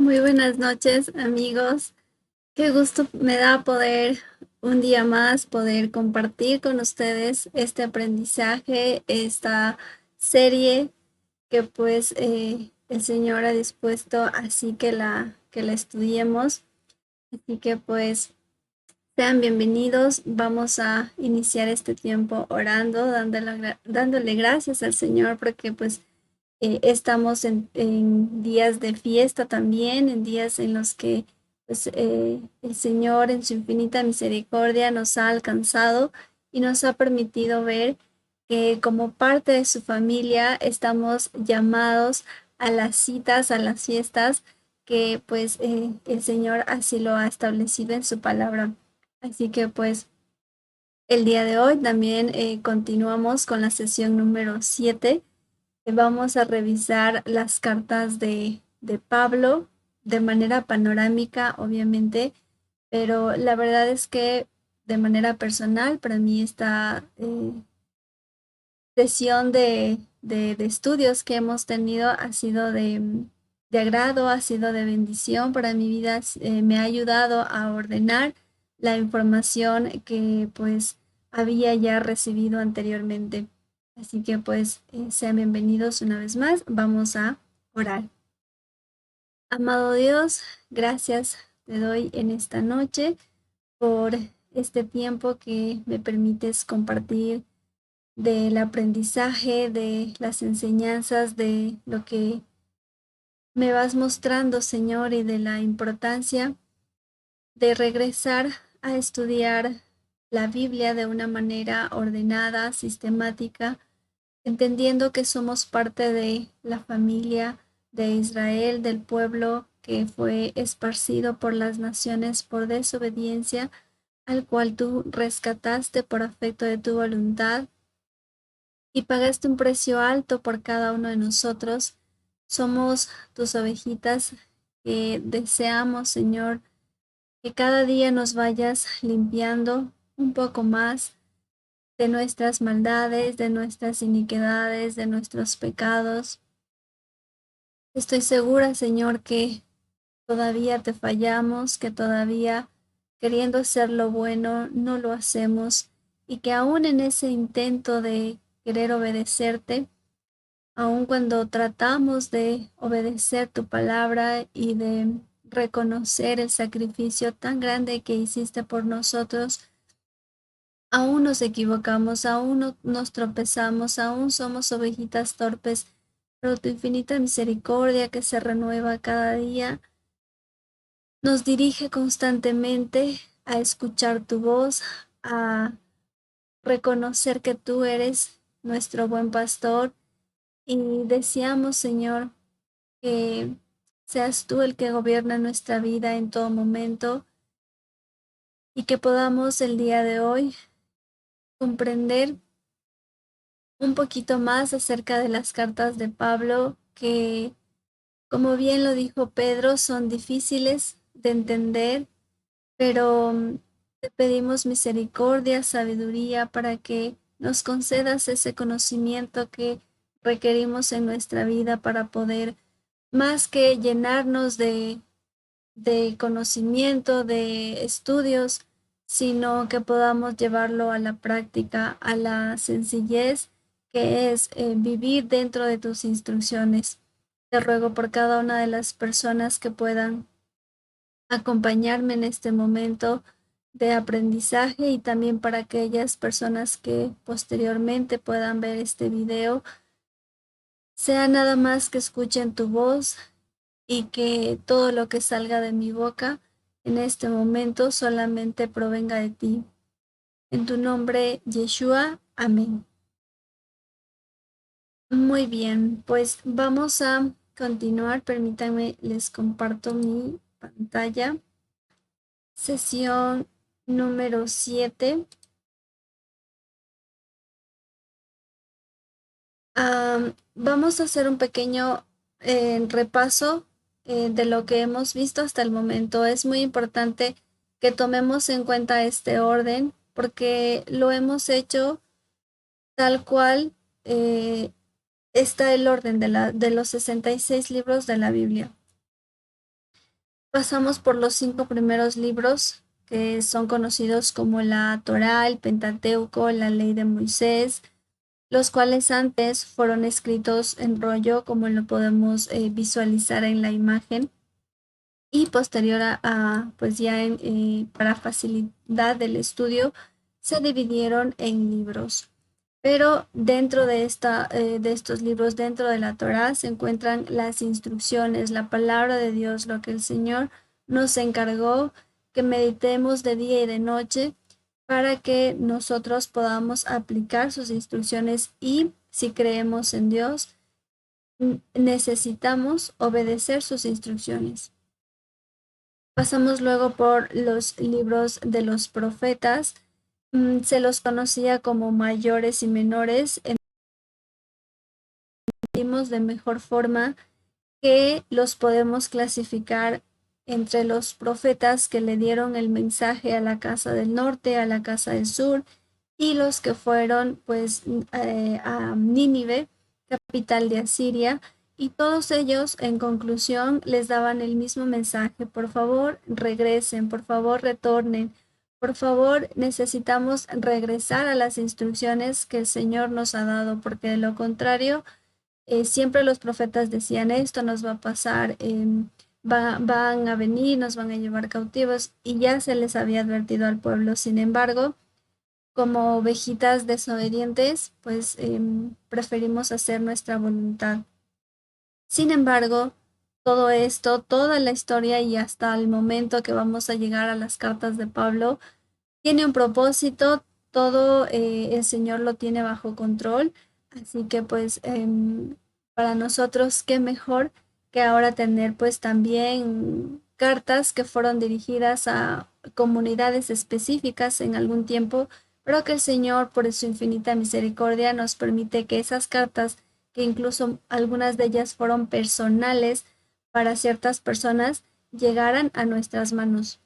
Muy buenas noches, amigos. Qué gusto me da poder un día más poder compartir con ustedes este aprendizaje, esta serie que el Señor ha dispuesto así que la estudiemos. Así que pues sean bienvenidos. Vamos a iniciar este tiempo orando, dándole gracias al Señor porque estamos en días de fiesta también, en días en los que el Señor en su infinita misericordia nos ha alcanzado y nos ha permitido ver que como parte de su familia estamos llamados a las citas, a las fiestas que el Señor así lo ha establecido en su palabra. Así que pues el día de hoy también continuamos con la sesión número 7. Vamos a revisar las cartas de Pablo de manera panorámica, obviamente, pero la verdad es que de manera personal, para mí esta sesión de estudios que hemos tenido ha sido de agrado, ha sido de bendición para mi vida. Me ha ayudado a ordenar la información que pues había ya recibido anteriormente. Así que sean bienvenidos una vez más. Vamos a orar. Amado Dios, gracias te doy en esta noche por este tiempo que me permites compartir del aprendizaje, de las enseñanzas, de lo que me vas mostrando, Señor, y de la importancia de regresar a estudiar la Biblia de una manera ordenada, sistemática, entendiendo que somos parte de la familia de Israel, del pueblo que fue esparcido por las naciones por desobediencia, al cual tú rescataste por afecto de tu voluntad y pagaste un precio alto por cada uno de nosotros. Somos tus ovejitas que deseamos, Señor, que cada día nos vayas limpiando un poco más de nuestras maldades, de nuestras iniquidades, de nuestros pecados. Estoy segura, Señor, que todavía te fallamos, que todavía queriendo hacer lo bueno no lo hacemos y que aún en ese intento de querer obedecerte, aun cuando tratamos de obedecer tu palabra y de reconocer el sacrificio tan grande que hiciste por nosotros, aún nos equivocamos, aún nos tropezamos, aún somos ovejitas torpes, pero tu infinita misericordia que se renueva cada día nos dirige constantemente a escuchar tu voz, a reconocer que tú eres nuestro buen pastor y deseamos, Señor, que seas tú el que gobierna nuestra vida en todo momento y que podamos el día de hoy comprender un poquito más acerca de las cartas de Pablo, que como bien lo dijo Pedro, son difíciles de entender, pero te pedimos misericordia, sabiduría para que nos concedas ese conocimiento que requerimos en nuestra vida para poder, más que llenarnos de conocimiento, de estudios, sino que podamos llevarlo a la práctica, a la sencillez que es vivir dentro de tus instrucciones. Te ruego por cada una de las personas que puedan acompañarme en este momento de aprendizaje y también para aquellas personas que posteriormente puedan ver este video, sea nada más que escuchen tu voz y que todo lo que salga de mi boca en este momento solamente provenga de ti. En tu nombre, Yeshua. Amén. Muy bien, pues vamos a continuar. Permítanme, les comparto mi pantalla. Sesión número 7. Vamos a hacer un pequeño repaso de lo que hemos visto hasta el momento. Es muy importante que tomemos en cuenta este orden porque lo hemos hecho tal cual eh, está el orden de los 66 libros de la Biblia. Pasamos por los 5 primeros libros que son conocidos como la Torá, el Pentateuco, la Ley de Moisés, los cuales antes fueron escritos en rollo, como lo podemos visualizar en la imagen, y posterior pues ya para facilidad del estudio, se dividieron en libros. Pero dentro de estos libros, dentro de la Torá, se encuentran las instrucciones, la palabra de Dios, lo que el Señor nos encargó que meditemos de día y de noche para que nosotros podamos aplicar sus instrucciones y si creemos en Dios, necesitamos obedecer sus instrucciones. Pasamos luego por los libros de los profetas. Se los conocía como mayores y menores. Entendimos de mejor forma que los podemos clasificar entre los profetas que le dieron el mensaje a la casa del norte, a la casa del sur, y los que fueron pues a Nínive, capital de Asiria, y todos ellos en conclusión les daban el mismo mensaje: por favor regresen, por favor retornen, por favor necesitamos regresar a las instrucciones que el Señor nos ha dado, porque de lo contrario siempre los profetas decían: esto nos va a pasar, van a venir, nos van a llevar cautivos, y ya se les había advertido al pueblo. Sin embargo, como ovejitas desobedientes, pues preferimos hacer nuestra voluntad. Sin embargo, todo esto, toda la historia y hasta el momento que vamos a llegar a las cartas de Pablo, tiene un propósito, todo el Señor lo tiene bajo control, así que pues para nosotros qué mejor que ahora tener pues también cartas que fueron dirigidas a comunidades específicas en algún tiempo, pero que el Señor por su infinita misericordia nos permite que esas cartas, que incluso algunas de ellas fueron personales para ciertas personas, llegaran a nuestras manos.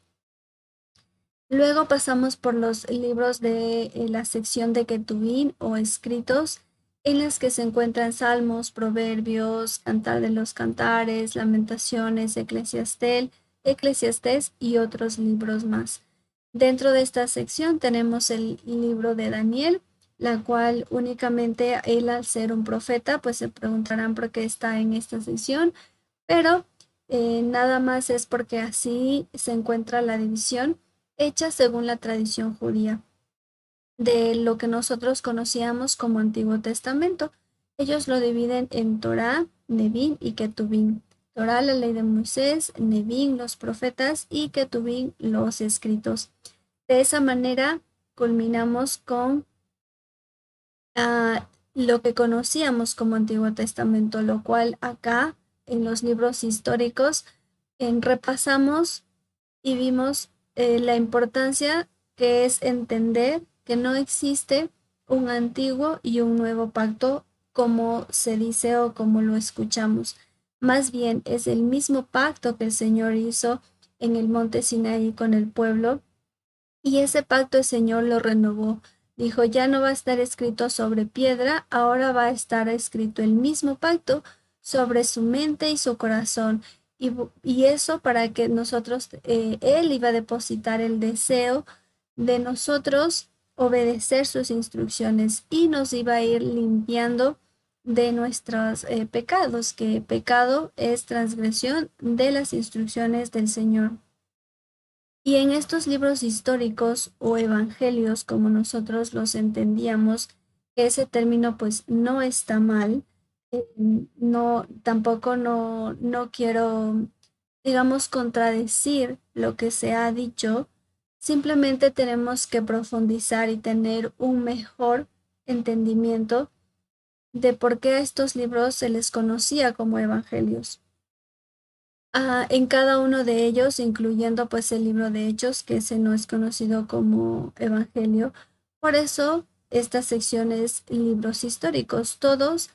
Luego pasamos por los libros de la sección de Ketubín o escritos, en las que se encuentran Salmos, Proverbios, Cantar de los Cantares, Lamentaciones, Eclesiastés y otros libros más. Dentro de esta sección tenemos el libro de Daniel, la cual únicamente él, al ser un profeta, pues se preguntarán por qué está en esta sección, pero nada más es porque así se encuentra la división hecha según la tradición judía de lo que nosotros conocíamos como Antiguo Testamento. Ellos lo dividen en Torá, Nevín y Ketubín. Torá, la ley de Moisés; Nevín, los profetas; y Ketubín, los escritos. De esa manera culminamos con lo que conocíamos como Antiguo Testamento, lo cual acá en los libros históricos repasamos y vimos la importancia que es entender que no existe un antiguo y un nuevo pacto como se dice o como lo escuchamos. Más bien es el mismo pacto que el Señor hizo en el monte Sinaí con el pueblo, y ese pacto el Señor lo renovó. Dijo: ya no va a estar escrito sobre piedra, ahora va a estar escrito el mismo pacto sobre su mente y su corazón. Y eso para que nosotros, Él iba a depositar el deseo de nosotros obedecer sus instrucciones, y nos iba a ir limpiando de nuestros pecados, que pecado es transgresión de las instrucciones del Señor. Y en estos libros históricos o evangelios, como nosotros los entendíamos, ese término pues no está mal, no, tampoco no quiero, digamos, contradecir lo que se ha dicho. Simplemente tenemos que profundizar y tener un mejor entendimiento de por qué a estos libros se les conocía como evangelios. En cada uno de ellos, incluyendo pues el libro de Hechos, que ese no es conocido como Evangelio. Por eso, esta sección es libros históricos. Todos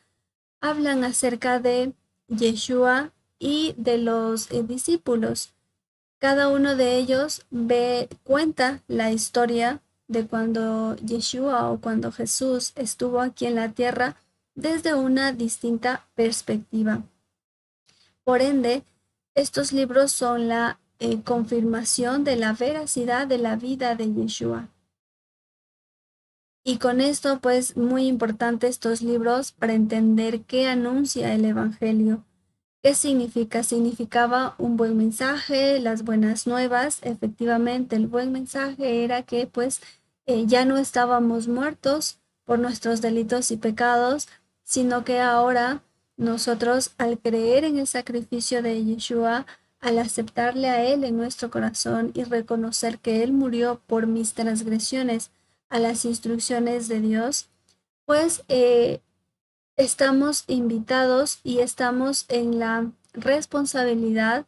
hablan acerca de Yeshua y de los discípulos. Cada uno de ellos cuenta la historia de cuando Yeshua o cuando Jesús estuvo aquí en la tierra desde una distinta perspectiva. Por ende, estos libros son la confirmación de la veracidad de la vida de Yeshua. Y con esto, pues, muy importante estos libros para entender qué anuncia el Evangelio. ¿Qué significa? Significaba un buen mensaje, las buenas nuevas. Efectivamente, el buen mensaje era que, pues, ya no estábamos muertos por nuestros delitos y pecados, sino que ahora nosotros, al creer en el sacrificio de Yeshua, al aceptarle a Él en nuestro corazón y reconocer que Él murió por mis transgresiones, a las instrucciones de Dios, pues estamos invitados y estamos en la responsabilidad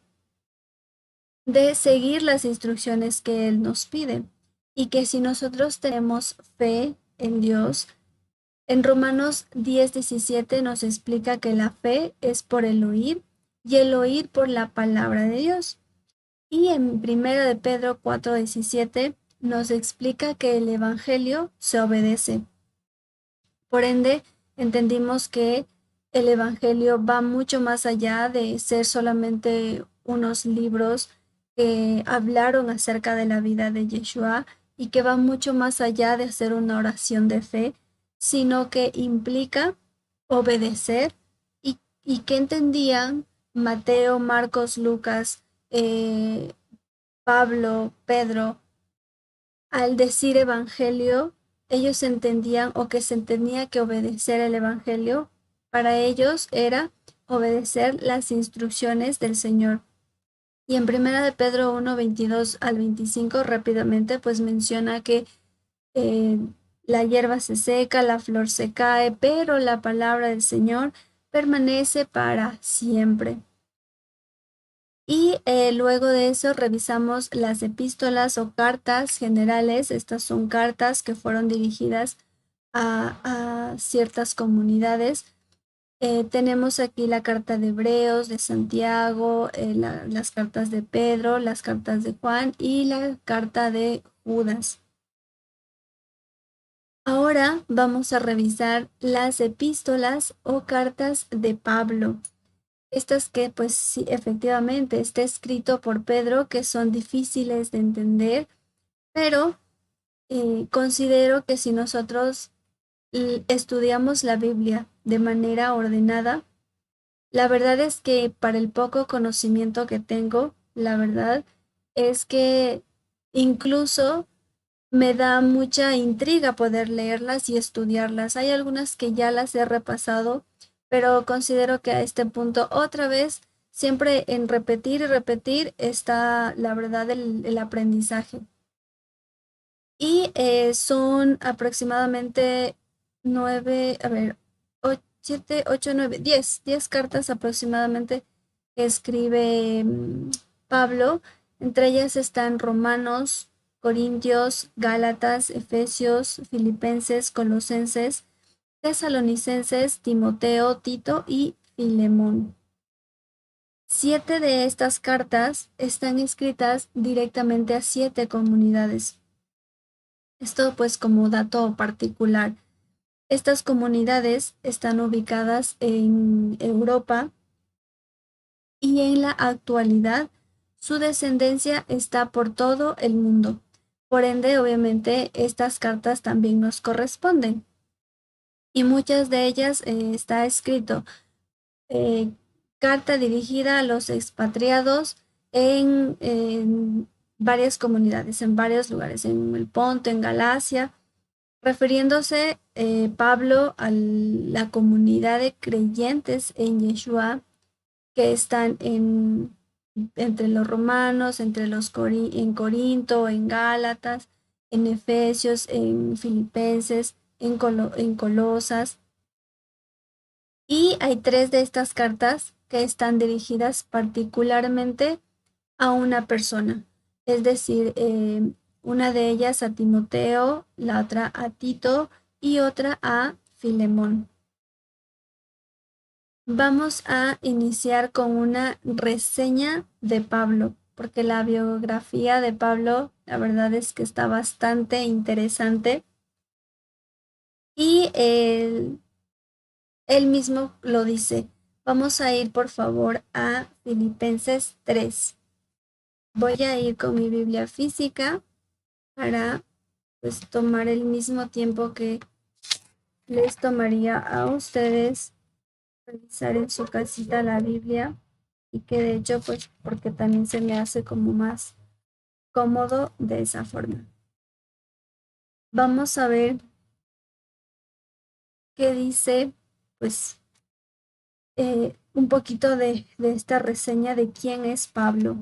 de seguir las instrucciones que Él nos pide. Y que si nosotros tenemos fe en Dios, en Romanos 10:17 nos explica que la fe es por el oír y el oír por la palabra de Dios. Y en 1 de Pedro 4:17 nos explica que el Evangelio se obedece. Por ende, entendimos que el Evangelio va mucho más allá de ser solamente unos libros que hablaron acerca de la vida de Yeshua y que va mucho más allá de hacer una oración de fe, sino que implica obedecer y que entendían Mateo, Marcos, Lucas, Pablo, Pedro, al decir evangelio, ellos entendían o que se tenía que obedecer el evangelio. Para ellos era obedecer las instrucciones del Señor. Y en primera de Pedro 1:22 al 25 rápidamente pues menciona que eh, la hierba se seca, la flor se cae, pero la palabra del Señor permanece para siempre. Y luego de eso revisamos las epístolas o cartas generales. Estas son cartas que fueron dirigidas a ciertas comunidades. Tenemos aquí la carta de Hebreos, de Santiago, las cartas de Pedro, las cartas de Juan y la carta de Judas. Ahora vamos a revisar las epístolas o cartas de Pablo. Estas que pues sí, efectivamente está escrito por Pedro, que son difíciles de entender, pero considero que si nosotros estudiamos la Biblia de manera ordenada, la verdad es que para el poco conocimiento que tengo, la verdad es que incluso me da mucha intriga poder leerlas y estudiarlas. Hay algunas que ya las he repasado, pero considero que a este punto otra vez, siempre en repetir y repetir está la verdad el aprendizaje. Y son aproximadamente 9, a ver, 7, 8, 9, 10 cartas aproximadamente que escribe Pablo. Entre ellas están Romanos, Corintios, Gálatas, Efesios, Filipenses, Colosenses, Tesalonicenses, Timoteo, Tito y Filemón. 7 de estas cartas están escritas directamente a 7 comunidades. Esto pues como dato particular. Estas comunidades están ubicadas en Europa y en la actualidad su descendencia está por todo el mundo. Por ende, obviamente, estas cartas también nos corresponden. Y muchas de ellas está escrito eh, carta dirigida a los expatriados en varias comunidades, en varios lugares, en el Ponto, en Galacia, refiriéndose Pablo a la comunidad de creyentes en Yeshua que están entre los romanos, entre en Corinto, en Gálatas, en Efesios, en Filipenses, en Colosas. Y hay 3 de estas cartas que están dirigidas particularmente a una persona. Es decir, una de ellas a Timoteo, la otra a Tito y otra a Filemón. Vamos a iniciar con una reseña de Pablo, porque la biografía de Pablo, la verdad es que está bastante interesante. Y él mismo lo dice. Vamos a ir, por favor, a Filipenses 3. Voy a ir con mi Biblia física para pues tomar el mismo tiempo que les tomaría a ustedes revisar en su casita la Biblia y que de hecho pues porque también se me hace como más cómodo de esa forma. Vamos a ver qué dice pues un poquito de esta reseña de quién es Pablo,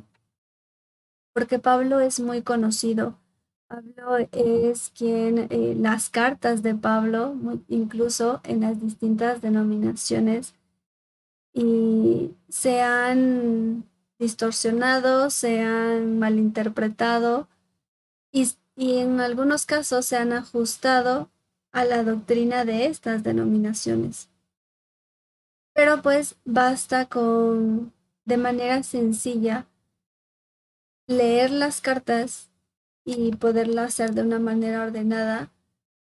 porque Pablo es muy conocido. Pablo es quien, las cartas de Pablo, incluso en las distintas denominaciones, y se han distorsionado, se han malinterpretado y en algunos casos se han ajustado a la doctrina de estas denominaciones. Pero pues basta con, de manera sencilla, leer las cartas y poderlas hacer de una manera ordenada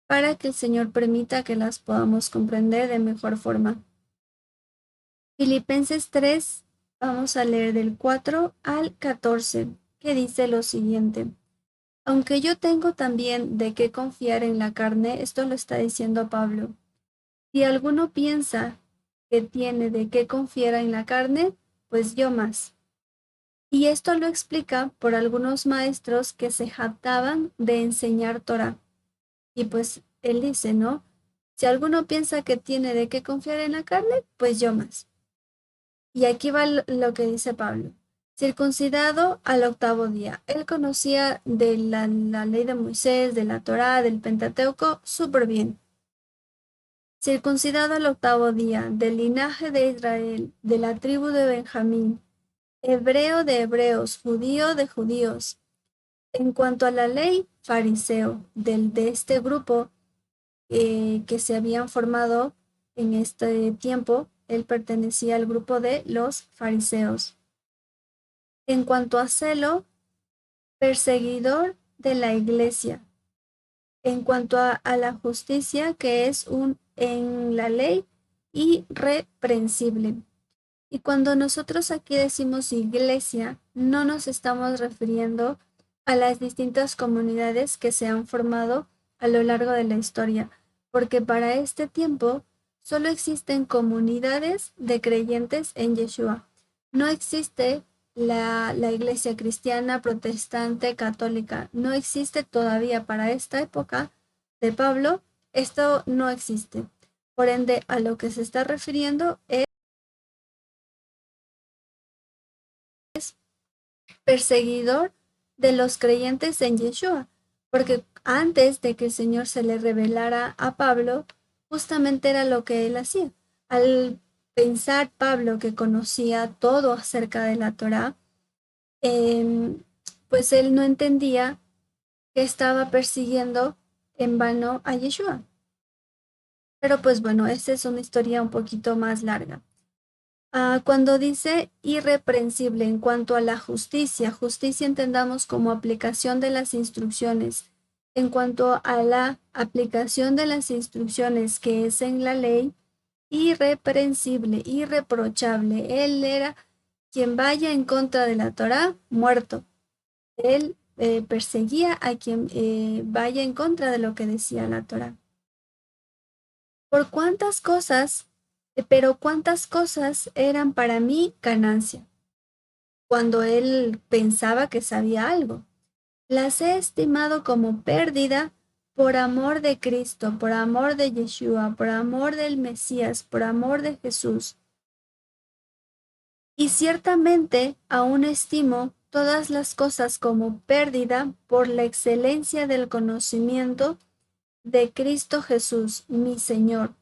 para que el Señor permita que las podamos comprender de mejor forma. Filipenses 3, vamos a leer del 4 al 14, que dice lo siguiente. Aunque yo tengo también de qué confiar en la carne, esto lo está diciendo Pablo. Si alguno piensa que tiene de qué confiar en la carne, pues yo más. Y esto lo explica por algunos maestros que se jactaban de enseñar Torah. Y pues él dice, ¿no? Si alguno piensa que tiene de qué confiar en la carne, pues yo más. Y aquí va lo que dice Pablo. Circuncidado al octavo día. Él conocía de la ley de Moisés, de la Torá, del Pentateuco, súper bien. Circuncidado al octavo día, del linaje de Israel, de la tribu de Benjamín, hebreo de hebreos, judío de judíos. En cuanto a la ley, fariseo, de este grupo que se habían formado en este tiempo, él pertenecía al grupo de los fariseos. En cuanto a celo, perseguidor de la iglesia. En cuanto a la justicia, que es en la ley irreprensible. Y cuando nosotros aquí decimos iglesia, no nos estamos refiriendo a las distintas comunidades que se han formado a lo largo de la historia, porque para este tiempo solo existen comunidades de creyentes en Yeshua. No existe la iglesia cristiana, protestante, católica. No existe todavía para esta época de Pablo. Esto no existe. Por ende, a lo que se está refiriendo es perseguidor de los creyentes en Yeshua, porque antes de que el Señor se le revelara a Pablo, justamente era lo que él hacía. Al pensar Pablo que conocía todo acerca de la Torá, pues él no entendía que estaba persiguiendo en vano a Yeshua. Pero pues bueno, esa es una historia un poquito más larga. Cuando dice irreprensible en cuanto a la justicia, justicia entendamos como aplicación de las instrucciones. En cuanto a la aplicación de las instrucciones que es en la ley, irreprensible, irreprochable. Él era quien vaya en contra de la Torá, muerto. Él perseguía a quien vaya en contra de lo que decía la Torá. Por cuántas cosas, pero cuántas cosas eran para mí ganancia, cuando él pensaba que sabía algo. Las he estimado como pérdida por amor de Cristo, por amor de Yeshua, por amor del Mesías, por amor de Jesús. Y ciertamente aún estimo todas las cosas como pérdida por la excelencia del conocimiento de Cristo Jesús, mi Señor,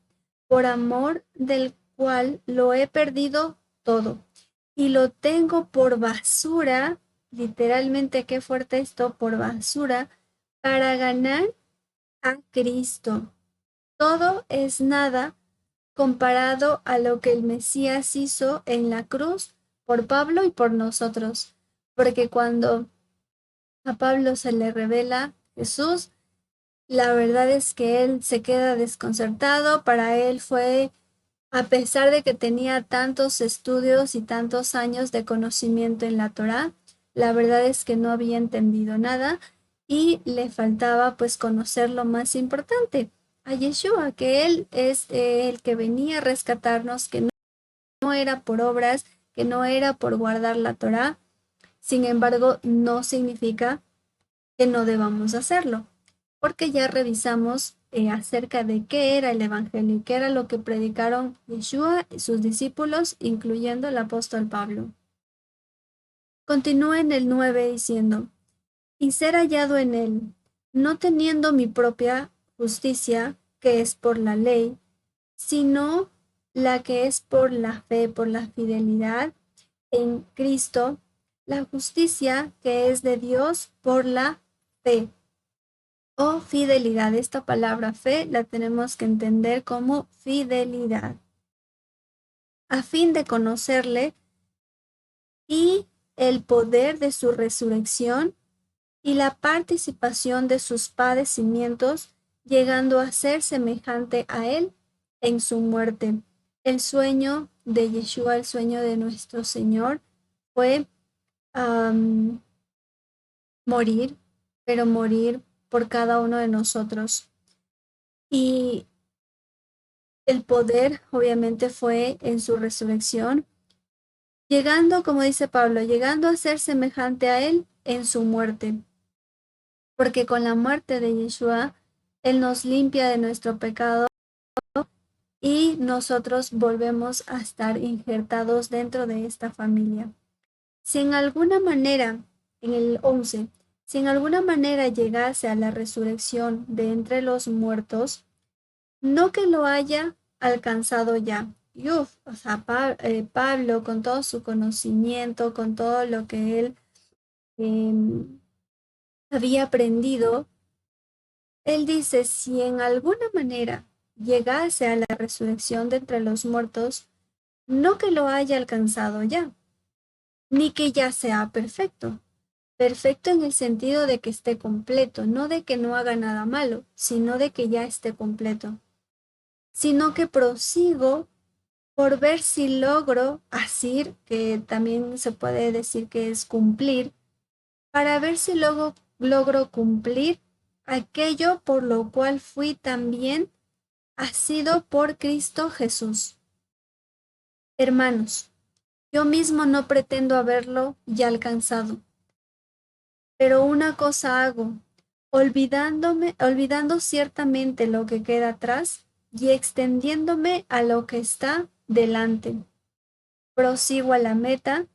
por amor del cual lo he perdido todo y lo tengo por basura, literalmente qué fuerte esto, por basura, para ganar a Cristo. Todo es nada comparado a lo que el Mesías hizo en la cruz por Pablo y por nosotros, porque cuando a Pablo se le revela Jesús, la verdad es que él se queda desconcertado. Para él fue, a pesar de que tenía tantos estudios y tantos años de conocimiento en la Torá, la verdad es que no había entendido nada y le faltaba pues conocer lo más importante, a Yeshua, que Él es el que venía a rescatarnos, que no era por obras, que no era por guardar la Torá. Sin embargo, no significa que no debamos hacerlo, porque ya revisamos acerca de qué era el Evangelio y qué era lo que predicaron Yeshua y sus discípulos, incluyendo el apóstol Pablo. Continúa en el 9 diciendo, y ser hallado en él, no teniendo mi propia justicia, que es por la ley, sino la que es por la fe, por la fidelidad en Cristo, la justicia que es de Dios por la fe o fidelidad. Esta palabra fe la tenemos que entender como fidelidad, a fin de conocerle y el poder de su resurrección y la participación de sus padecimientos, llegando a ser semejante a él en su muerte. El sueño de Yeshua, el sueño de nuestro Señor, fue morir, pero morir por cada uno de nosotros. Y el poder obviamente fue en su resurrección, llegando, como dice Pablo, llegando a ser semejante a él en su muerte. Porque con la muerte de Yeshua, Él nos limpia de nuestro pecado y nosotros volvemos a estar injertados dentro de esta familia. Si en alguna manera, en el 11, si en alguna manera llegase a la resurrección de entre los muertos, no que lo haya alcanzado ya. Y o sea, Pablo, con todo su conocimiento, con todo lo que él había aprendido, él dice, si en alguna manera llegase a la resurrección de entre los muertos, no que lo haya alcanzado ya, ni que ya sea perfecto. Perfecto en el sentido de que esté completo, no de que no haga nada malo, sino de que ya esté completo. Sino que prosigo por ver si logro asir, que también se puede decir que es cumplir, para ver si logro cumplir aquello por lo cual fui también asido por Cristo Jesús. Hermanos, yo mismo no pretendo haberlo ya alcanzado, pero una cosa hago, olvidando ciertamente lo que queda atrás y extendiéndome a lo que está delante. Prosigo a la meta,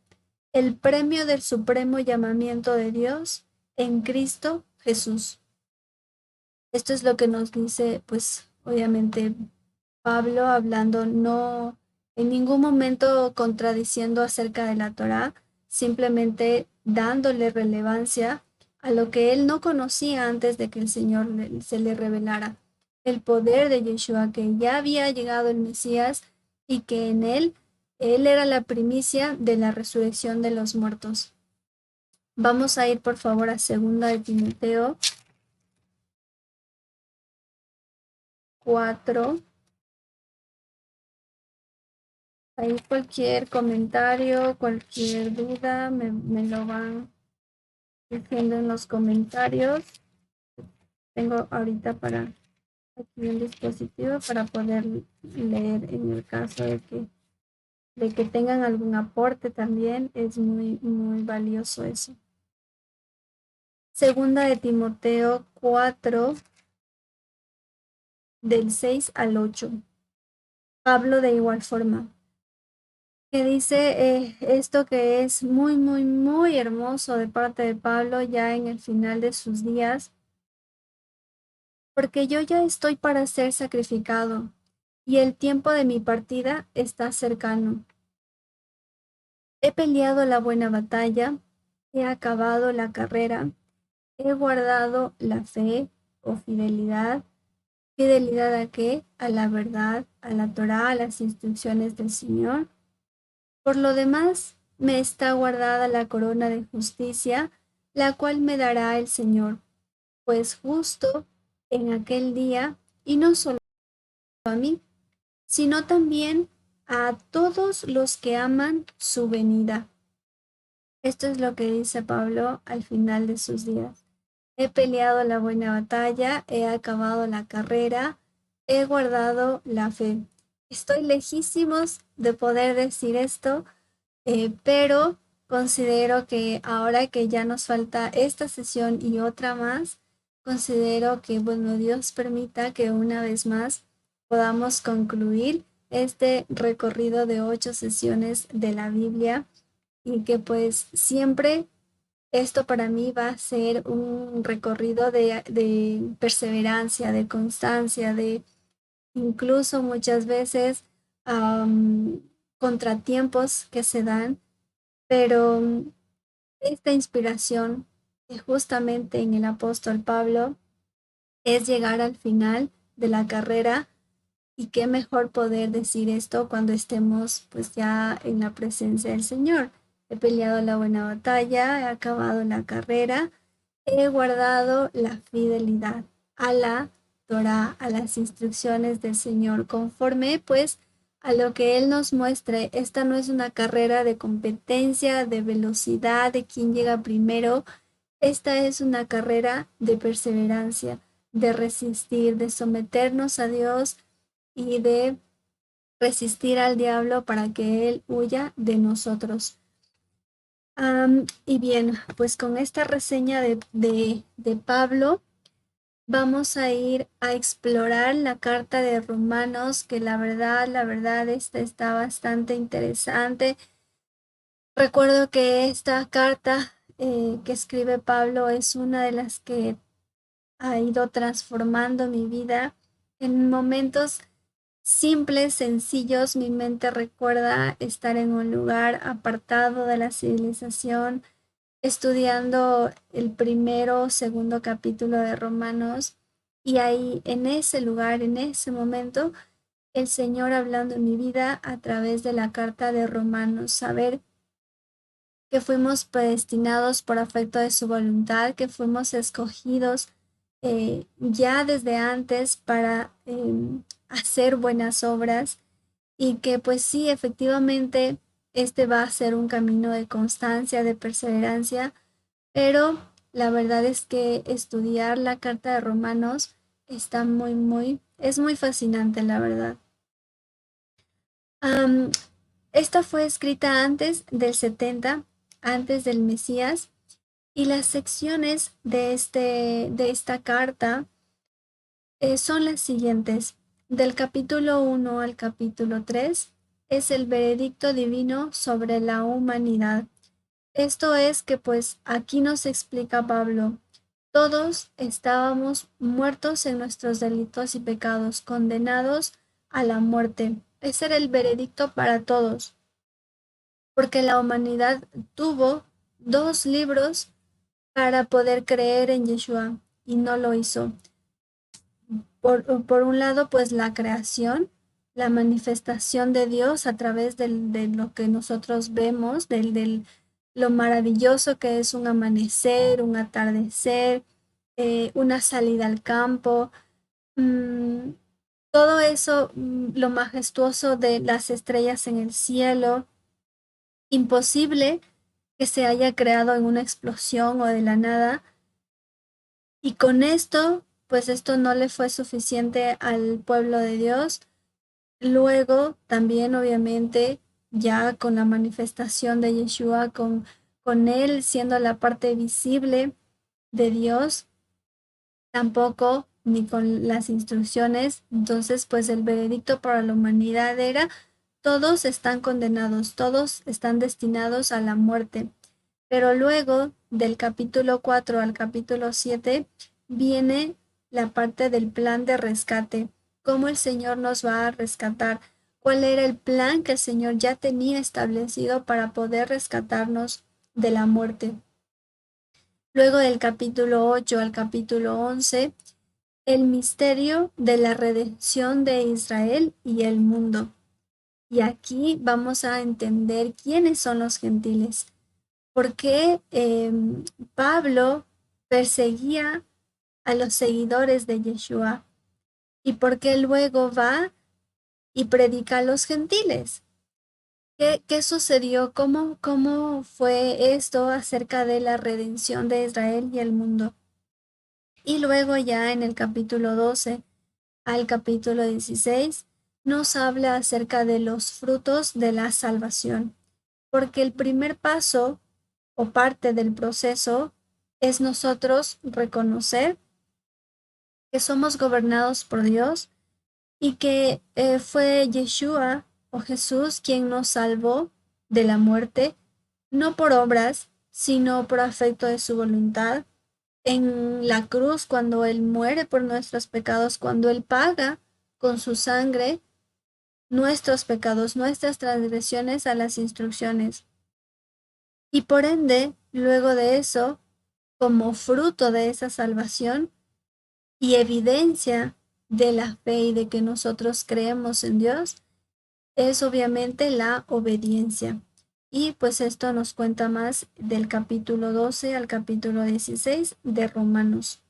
el premio del supremo llamamiento de Dios en Cristo Jesús. Esto es lo que nos dice, pues, obviamente, Pablo hablando, no en ningún momento contradiciendo acerca de la Torá, simplemente dándole relevancia a lo que él no conocía antes de que el Señor se le revelara. El poder de Yeshua, que ya había llegado el Mesías y que en él era la primicia de la resurrección de los muertos. Vamos a ir, por favor, a 2 de Timoteo 4. Ahí cualquier comentario, cualquier duda, me lo van diciendo en los comentarios. Tengo ahorita aquí un dispositivo para poder leer en el caso de que tengan algún aporte también. Es muy, muy valioso eso. 2 de Timoteo 4, del 6 al 8. Pablo de igual forma, que dice esto que es muy, muy, muy hermoso de parte de Pablo ya en el final de sus días, porque yo ya estoy para ser sacrificado y el tiempo de mi partida está cercano. He peleado la buena batalla, he acabado la carrera, he guardado la fe o fidelidad. ¿Fidelidad a qué? A la verdad, a la Torá, a las instrucciones del Señor. Por lo demás, me está guardada la corona de justicia, la cual me dará el Señor, pues justo en aquel día, y no solo a mí, sino también a todos los que aman su venida. Esto es lo que dice Pablo al final de sus días. He peleado la buena batalla, he acabado la carrera, he guardado la fe. Estoy lejísimos de poder decir esto, pero considero que ahora que ya nos falta esta sesión y otra más, considero que, bueno, Dios permita que una vez más podamos concluir este recorrido de 8 sesiones de la Biblia y que pues siempre esto para mí va a ser un recorrido de perseverancia, de constancia, de incluso muchas veces am, contratiempos que se dan, pero esta inspiración justamente en el apóstol Pablo es llegar al final de la carrera y qué mejor poder decir esto cuando estemos pues ya en la presencia del Señor. He peleado la buena batalla, he acabado la carrera, he guardado la fidelidad a la Torá, a las instrucciones del Señor, conforme pues a lo que Él nos muestre. Esta no es una carrera de competencia, de velocidad, de quién llega primero. Esta es una carrera de perseverancia, de resistir, de someternos a Dios y de resistir al diablo para que Él huya de nosotros. Y bien, pues con esta reseña de Pablo, vamos a ir a explorar la carta de Romanos, que la verdad, esta está bastante interesante. Recuerdo que esta carta que escribe Pablo es una de las que ha ido transformando mi vida en momentos simples, sencillos. Mi mente recuerda estar en un lugar apartado de la civilización, estudiando el primero o segundo capítulo de Romanos, y ahí, en ese lugar, en ese momento, el Señor hablando en mi vida a través de la carta de Romanos, saber que fuimos predestinados por afecto de su voluntad, que fuimos escogidos ya desde antes para hacer buenas obras, y que pues sí, efectivamente, este va a ser un camino de constancia, de perseverancia, pero la verdad es que estudiar la carta de Romanos está es muy fascinante, la verdad. Am, Esta fue escrita antes del 70, antes del Mesías, y las secciones de esta carta son las siguientes. Del capítulo 1 al capítulo 3 es el veredicto divino sobre la humanidad. Esto es que pues aquí nos explica Pablo, todos estábamos muertos en nuestros delitos y pecados, condenados a la muerte. Ese era el veredicto para todos, porque la humanidad tuvo 2 libros para poder creer en Yeshua y no lo hizo. Por un lado, pues la creación, la manifestación de Dios a través de lo que nosotros vemos, lo maravilloso que es un amanecer, un atardecer, una salida al campo, mm, todo eso, lo majestuoso de las estrellas en el cielo, imposible que se haya creado en una explosión o de la nada. Y con esto, pues esto no le fue suficiente al pueblo de Dios. Luego, también obviamente, ya con la manifestación de Yeshua, con él siendo la parte visible de Dios, tampoco ni con las instrucciones. Entonces, pues el veredicto para la humanidad era, todos están condenados, todos están destinados a la muerte. Pero luego, del capítulo 4 al capítulo 7 viene la parte del plan de rescate, cómo el Señor nos va a rescatar, cuál era el plan que el Señor ya tenía establecido para poder rescatarnos de la muerte. Luego del capítulo 8 al capítulo 11 el misterio de la redención de Israel y el mundo. Y aquí vamos a entender quiénes son los gentiles, por qué Pablo perseguía a los seguidores de Yeshua y por qué luego va y predica a los gentiles. ¿Qué sucedió? ¿Cómo fue esto acerca de la redención de Israel y el mundo? Y luego ya en el capítulo 12 al capítulo 16 nos habla acerca de los frutos de la salvación, porque el primer paso o parte del proceso es nosotros reconocer que somos gobernados por Dios y que fue Yeshua o Jesús quien nos salvó de la muerte, no por obras, sino por afecto de su voluntad. En la cruz, cuando Él muere por nuestros pecados, cuando Él paga con su sangre nuestros pecados, nuestras transgresiones a las instrucciones. Y por ende, luego de eso, como fruto de esa salvación y evidencia de la fe y de que nosotros creemos en Dios, es obviamente la obediencia. Y pues esto nos cuenta más del capítulo 12 al capítulo 16 de Romanos.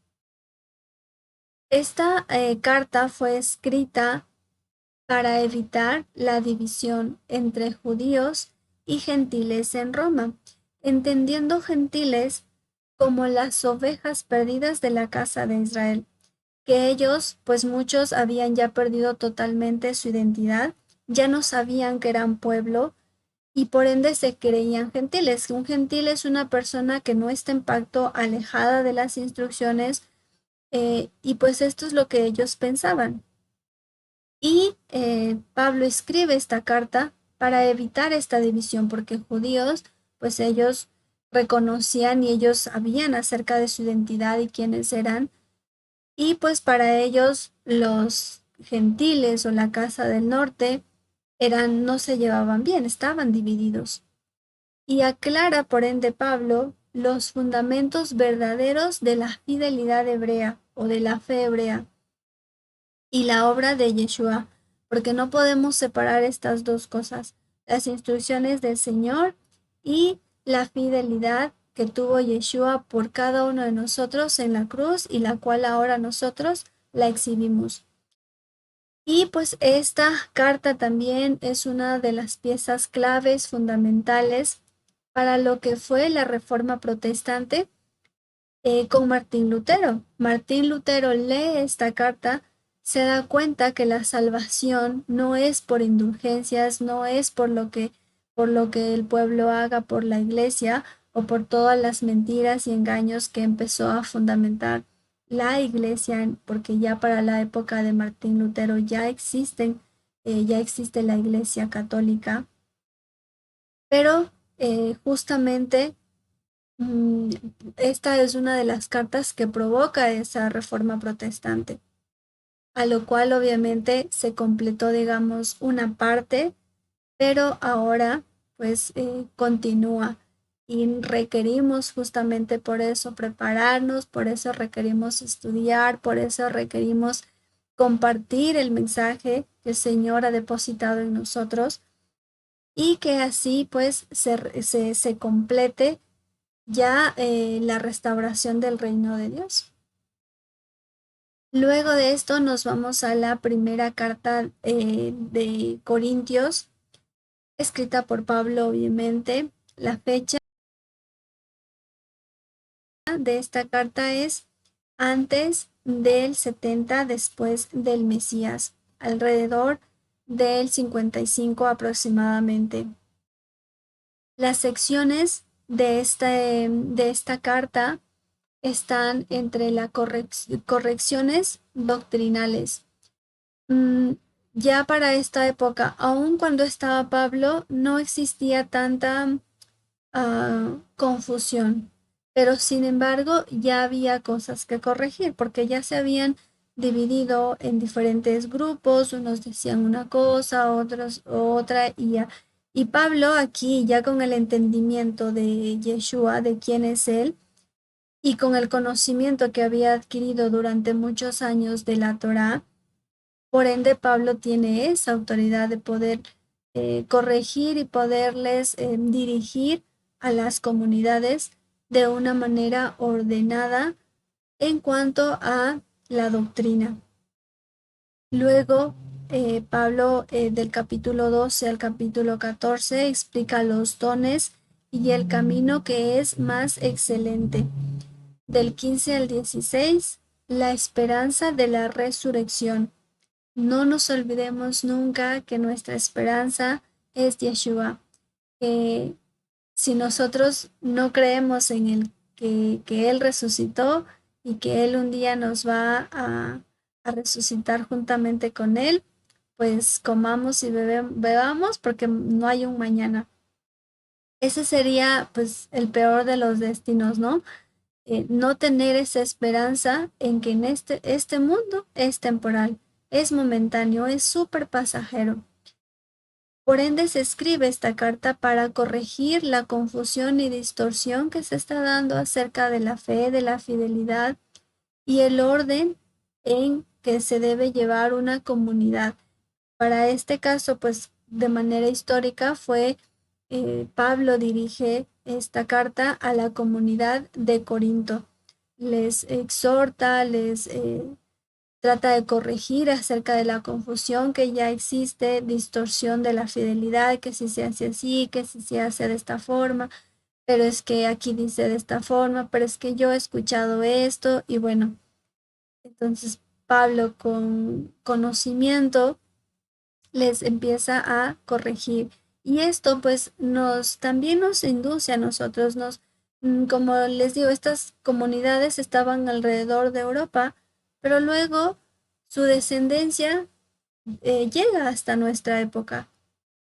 Esta carta fue escrita para evitar la división entre judíos y gentiles en Roma, entendiendo gentiles como las ovejas perdidas de la casa de Israel, que ellos, pues muchos habían ya perdido totalmente su identidad, ya no sabían que eran pueblo y por ende se creían gentiles. Un gentil es una persona que no está en pacto, alejada de las instrucciones, y pues esto es lo que ellos pensaban. Y Pablo escribe esta carta para evitar esta división, porque judíos, pues ellos reconocían y ellos sabían acerca de su identidad y quiénes eran, y pues para ellos los gentiles o la casa del norte no se llevaban bien, estaban divididos. Y aclara, por ende, Pablo los fundamentos verdaderos de la fidelidad hebrea o de la fe hebrea y la obra de Yeshua, porque no podemos separar estas dos cosas, las instrucciones del Señor y la fidelidad que tuvo Yeshua por cada uno de nosotros en la cruz y la cual ahora nosotros la exhibimos. Y pues esta carta también es una de las piezas claves fundamentales para lo que fue la Reforma Protestante con Martín Lutero. Martín Lutero lee esta carta, se da cuenta que la salvación no es por indulgencias, no es por lo que el pueblo haga por la iglesia o por todas las mentiras y engaños que empezó a fundamentar la iglesia, porque ya para la época de Martín Lutero ya existe la iglesia católica, pero justamente Mm, esta es una de las cartas que provoca esa reforma protestante, a lo cual obviamente se completó, digamos, una parte, pero ahora pues continúa y requerimos justamente por eso prepararnos, por eso requerimos estudiar, por eso requerimos compartir el mensaje que el Señor ha depositado en nosotros y que así pues se complete ya la restauración del reino de Dios. Luego de esto nos vamos a la primera carta de Corintios, escrita por Pablo, obviamente. La fecha de esta carta es antes del 70 después del Mesías, alrededor del 55 aproximadamente. Las secciones de esta carta están entre las correcciones doctrinales. Mm, ya para esta época, aun cuando estaba Pablo, no existía tanta confusión, pero sin embargo ya había cosas que corregir porque ya se habían dividido en diferentes grupos, unos decían una cosa, otros otra, y Pablo aquí ya con el entendimiento de Yeshua, de quién es él, y con el conocimiento que había adquirido durante muchos años de la Torá, por ende Pablo tiene esa autoridad de poder corregir y poderles dirigir a las comunidades de una manera ordenada en cuanto a la doctrina. Luego, Pablo del capítulo 12 al capítulo 14 explica los dones y el camino que es más excelente. Del 15 al 16, la esperanza de la resurrección. No nos olvidemos nunca que nuestra esperanza es Yeshua, que si nosotros no creemos en que Él resucitó y que Él un día nos va a resucitar juntamente con Él, pues comamos y bebamos porque no hay un mañana. Ese sería pues el peor de los destinos, ¿no? No tener esa esperanza en que en este mundo es temporal, es momentáneo, es súper pasajero. Por ende, se escribe esta carta para corregir la confusión y distorsión que se está dando acerca de la fe, de la fidelidad y el orden en que se debe llevar una comunidad. Para este caso, pues de manera histórica fue Pablo dirige esta carta a la comunidad de Corinto. Les exhorta, les trata de corregir acerca de la confusión que ya existe, distorsión de la fidelidad, que si se hace así, que si se hace de esta forma, pero es que aquí dice de esta forma, pero es que yo he escuchado esto y bueno, entonces Pablo con conocimiento les empieza a corregir. Y esto pues también nos induce a nosotros, como les digo, estas comunidades estaban alrededor de Europa, pero luego su descendencia llega hasta nuestra época.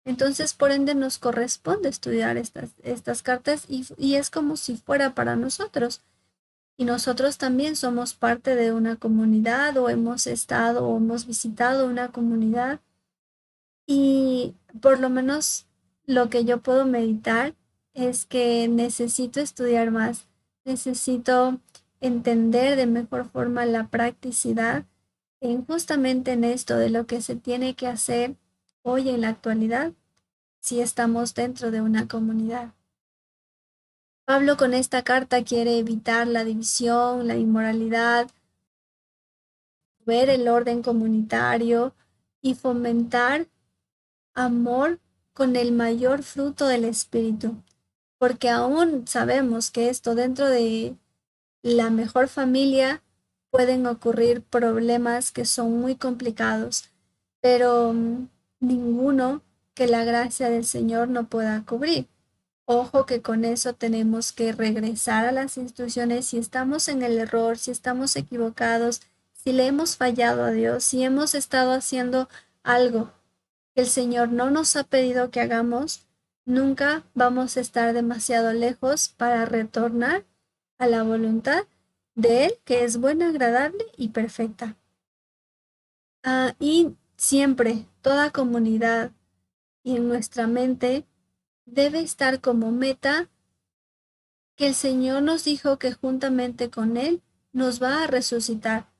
Entonces, por ende, nos corresponde estudiar estas cartas y es como si fuera para nosotros. Y nosotros también somos parte de una comunidad o hemos estado o hemos visitado una comunidad y por lo menos lo que yo puedo meditar es que necesito estudiar más, necesito entender de mejor forma la practicidad en justamente en esto de lo que se tiene que hacer hoy en la actualidad si estamos dentro de una comunidad. Pablo con esta carta quiere evitar la división, la inmoralidad, ver el orden comunitario y fomentar amor con el mayor fruto del Espíritu, porque aún sabemos que esto dentro de la mejor familia pueden ocurrir problemas que son muy complicados, pero ninguno que la gracia del Señor no pueda cubrir. Ojo que con eso tenemos que regresar a las instrucciones si estamos en el error, si estamos equivocados, si le hemos fallado a Dios, si hemos estado haciendo algo que el Señor no nos ha pedido que hagamos, nunca vamos a estar demasiado lejos para retornar a la voluntad de Él, que es buena, agradable y perfecta. Y siempre, toda comunidad y en nuestra mente debe estar como meta que el Señor nos dijo que juntamente con Él nos va a resucitar.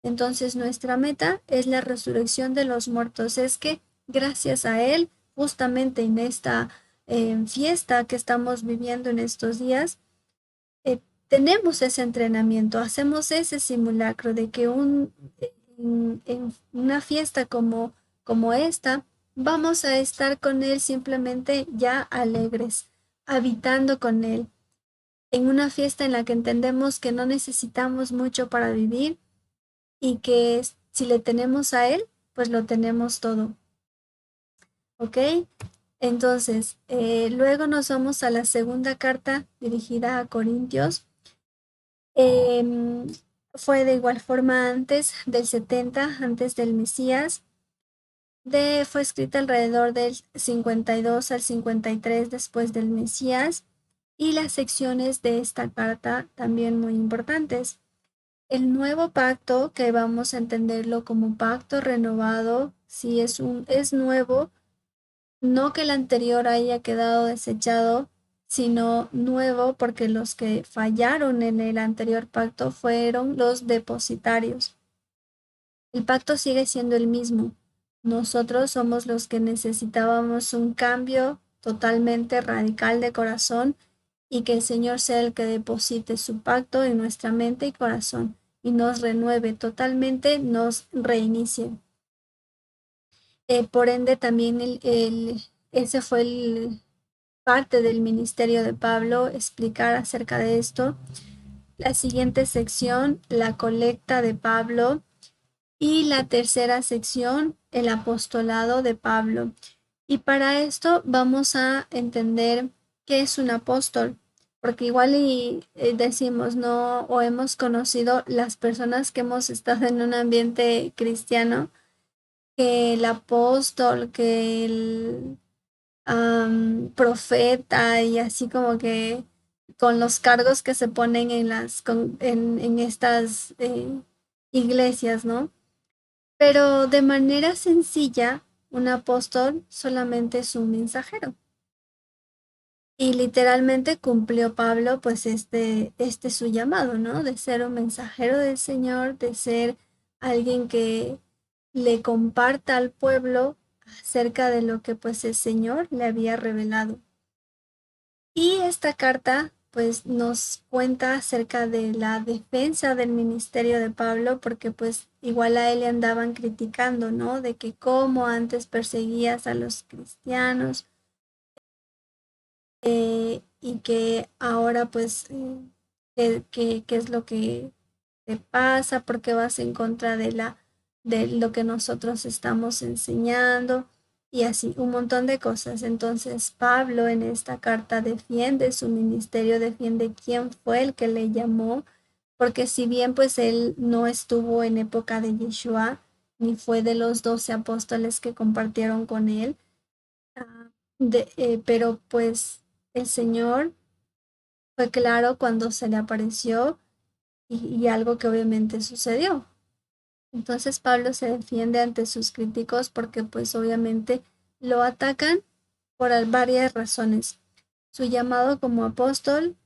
Entonces nuestra meta es la resurrección de los muertos. Es que gracias a Él, justamente en esta fiesta que estamos viviendo en estos días, tenemos ese entrenamiento, hacemos ese simulacro de que en una fiesta como esta, vamos a estar con Él simplemente ya alegres, habitando con Él en una fiesta en la que entendemos que no necesitamos mucho para vivir y que si le tenemos a Él, pues lo tenemos todo. ¿Ok? Entonces, luego nos vamos a la segunda carta dirigida a Corintios. Fue de igual forma antes del 70, antes del Mesías. Fue escrita alrededor del 52 al 53 después del Mesías. Y las secciones de esta carta también muy importantes. El nuevo pacto, que vamos a entenderlo como pacto renovado, si es nuevo, no que el anterior haya quedado desechado, sino nuevo porque los que fallaron en el anterior pacto fueron los depositarios. El pacto sigue siendo el mismo. Nosotros somos los que necesitábamos un cambio totalmente radical de corazón y que el Señor sea el que deposite su pacto en nuestra mente y corazón y nos renueve totalmente, nos reinicie. Por ende, también ese fue parte del ministerio de Pablo, explicar acerca de esto. La siguiente sección, la colecta de Pablo. Y la tercera sección, el apostolado de Pablo. Y para esto vamos a entender qué es un apóstol, porque igual decimos, no, o hemos conocido las personas que hemos estado en un ambiente cristiano, que el apóstol, que el profeta y así como que con los cargos que se ponen en estas iglesias, ¿no? Pero de manera sencilla, un apóstol solamente es un mensajero. Y literalmente cumplió Pablo pues este su llamado, ¿no? De ser un mensajero del Señor, de ser alguien que le comparta al pueblo acerca de lo que pues el Señor le había revelado. Y esta carta pues nos cuenta acerca de la defensa del ministerio de Pablo, porque pues igual a él le andaban criticando, ¿no? De que cómo antes perseguías a los cristianos, y que ahora pues, ¿qué es lo que te pasa? ¿Por qué vas en contra de lo que nosotros estamos enseñando? Y así, un montón de cosas. Entonces, Pablo en esta carta defiende su ministerio, defiende quién fue el que le llamó, porque si bien pues él no estuvo en época de Yeshua, ni fue de los 12 apóstoles que compartieron con él, pero pues el Señor fue claro cuando se le apareció y algo que obviamente sucedió. Entonces Pablo se defiende ante sus críticos porque pues obviamente lo atacan por varias razones. Su llamado como apóstol,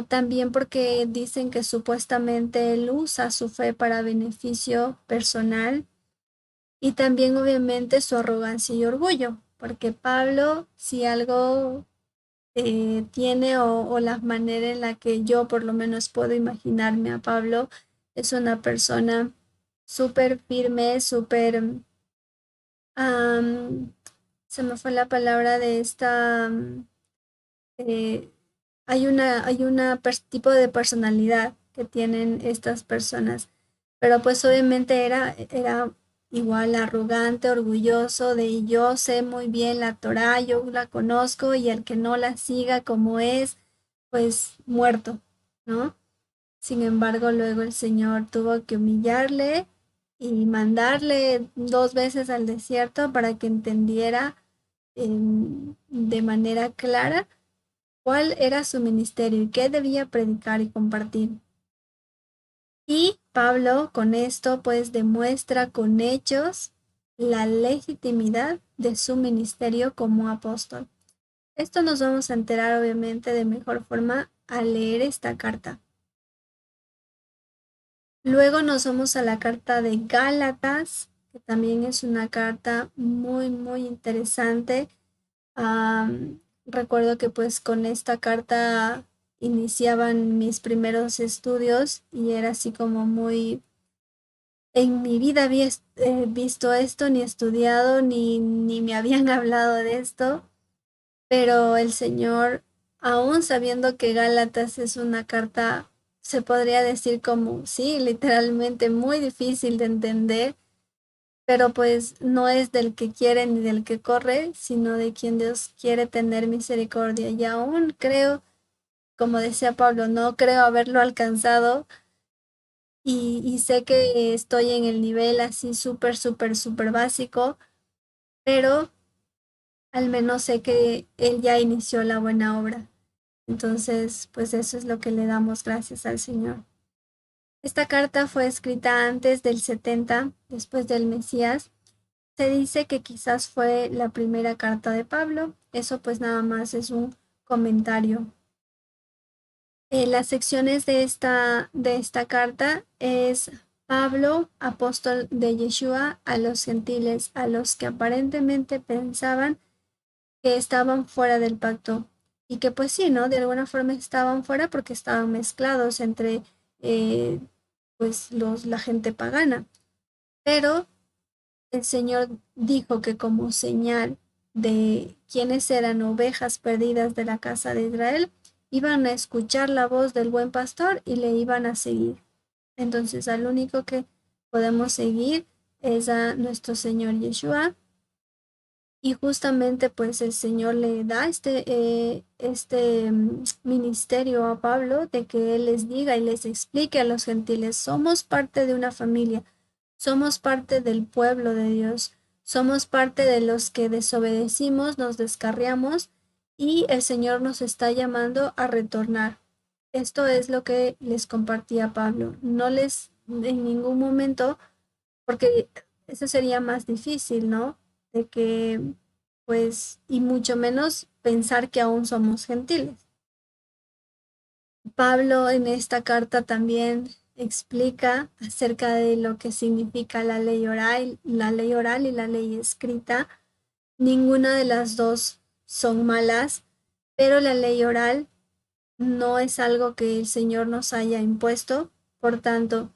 también porque dicen que supuestamente él usa su fe para beneficio personal, y también obviamente su arrogancia y orgullo, porque Pablo, si algo tiene o la manera en la que yo por lo menos puedo imaginarme a Pablo, es una persona súper firme, súper, am, se me fue la palabra de esta, eh, hay una tipo de personalidad que tienen estas personas, pero pues obviamente era igual arrogante, orgulloso de yo sé muy bien la Torá, yo la conozco y el que no la siga como es, pues muerto, ¿no? Sin embargo, luego el Señor tuvo que humillarle y mandarle 2 veces al desierto para que entendiera de manera clara cuál era su ministerio y qué debía predicar y compartir. Y Pablo con esto pues demuestra con hechos la legitimidad de su ministerio como apóstol. Esto nos vamos a enterar obviamente de mejor forma al leer esta carta. Luego nos vamos a la carta de Gálatas, que también es una carta muy, muy interesante. Recuerdo que pues con esta carta iniciaban mis primeros estudios y era así como muy, en mi vida había visto esto, ni estudiado, ni me habían hablado de esto, pero el Señor, aún sabiendo que Gálatas es una carta, se podría decir como, sí, literalmente muy difícil de entender, pero pues no es del que quiere ni del que corre, sino de quien Dios quiere tener misericordia. Y aún creo, como decía Pablo, no creo haberlo alcanzado y sé que estoy en el nivel así súper, súper, súper básico, pero al menos sé que Él ya inició la buena obra. Entonces, pues eso es lo que le damos gracias al Señor. Esta carta fue escrita antes del 70, después del Mesías. Se dice que quizás fue la primera carta de Pablo. Eso pues nada más es un comentario. Las secciones de esta carta es Pablo, apóstol de Yeshua, a los gentiles, a los que aparentemente pensaban que estaban fuera del pacto. Y que pues sí, ¿no? De alguna forma estaban fuera porque estaban mezclados entre eh, pues la gente pagana. Pero el Señor dijo que como señal de quienes eran ovejas perdidas de la casa de Israel, iban a escuchar la voz del buen pastor y le iban a seguir. Entonces, al único que podemos seguir es a nuestro Señor Yeshua. Y justamente pues el Señor le da este ministerio a Pablo de que él les diga y les explique a los gentiles, somos parte de una familia, somos parte del pueblo de Dios, somos parte de los que desobedecimos, nos descarriamos y el Señor nos está llamando a retornar. Esto es lo que les compartía Pablo. No les en ningún momento, porque eso sería más difícil, ¿no? De que, pues, y mucho menos pensar que aún somos gentiles. Pablo en esta carta también explica acerca de lo que significa la ley oral y la ley escrita. Ninguna de las dos son malas, pero la ley oral no es algo que el Señor nos haya impuesto. Por tanto,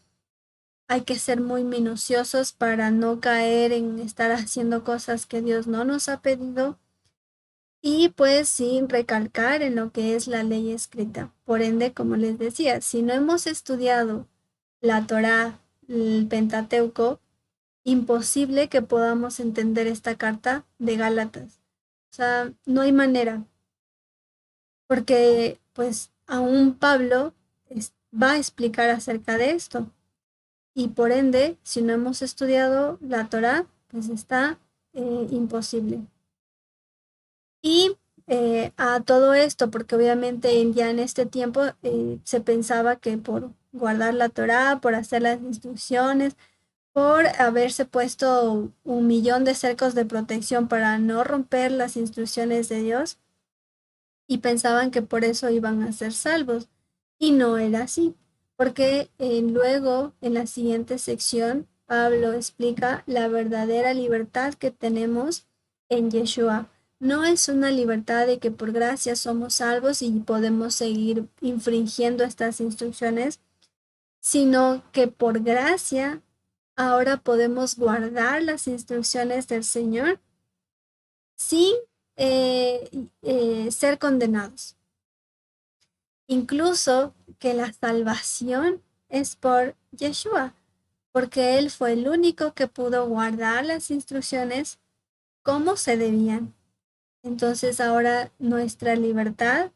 hay que ser muy minuciosos para no caer en estar haciendo cosas que Dios no nos ha pedido y pues sin recalcar en lo que es la ley escrita. Por ende, como les decía, si no hemos estudiado la Torá, el Pentateuco, imposible que podamos entender esta carta de Gálatas. O sea, no hay manera, porque pues aún Pablo va a explicar acerca de esto. Y por ende, si no hemos estudiado la Torá, pues está imposible. Y a todo esto, porque obviamente ya en este tiempo se pensaba que por guardar la Torá, por hacer las instrucciones, por haberse puesto 1 millón de cercos de protección para no romper las instrucciones de Dios, y pensaban que por eso iban a ser salvos. Y no era así, porque luego en la siguiente sección Pablo explica la verdadera libertad que tenemos en Yeshua. No es una libertad de que por gracia somos salvos y podemos seguir infringiendo estas instrucciones, sino que por gracia ahora podemos guardar las instrucciones del Señor sin ser condenados. Incluso que la salvación es por Yeshua, porque Él fue el único que pudo guardar las instrucciones como se debían. Entonces ahora nuestra libertad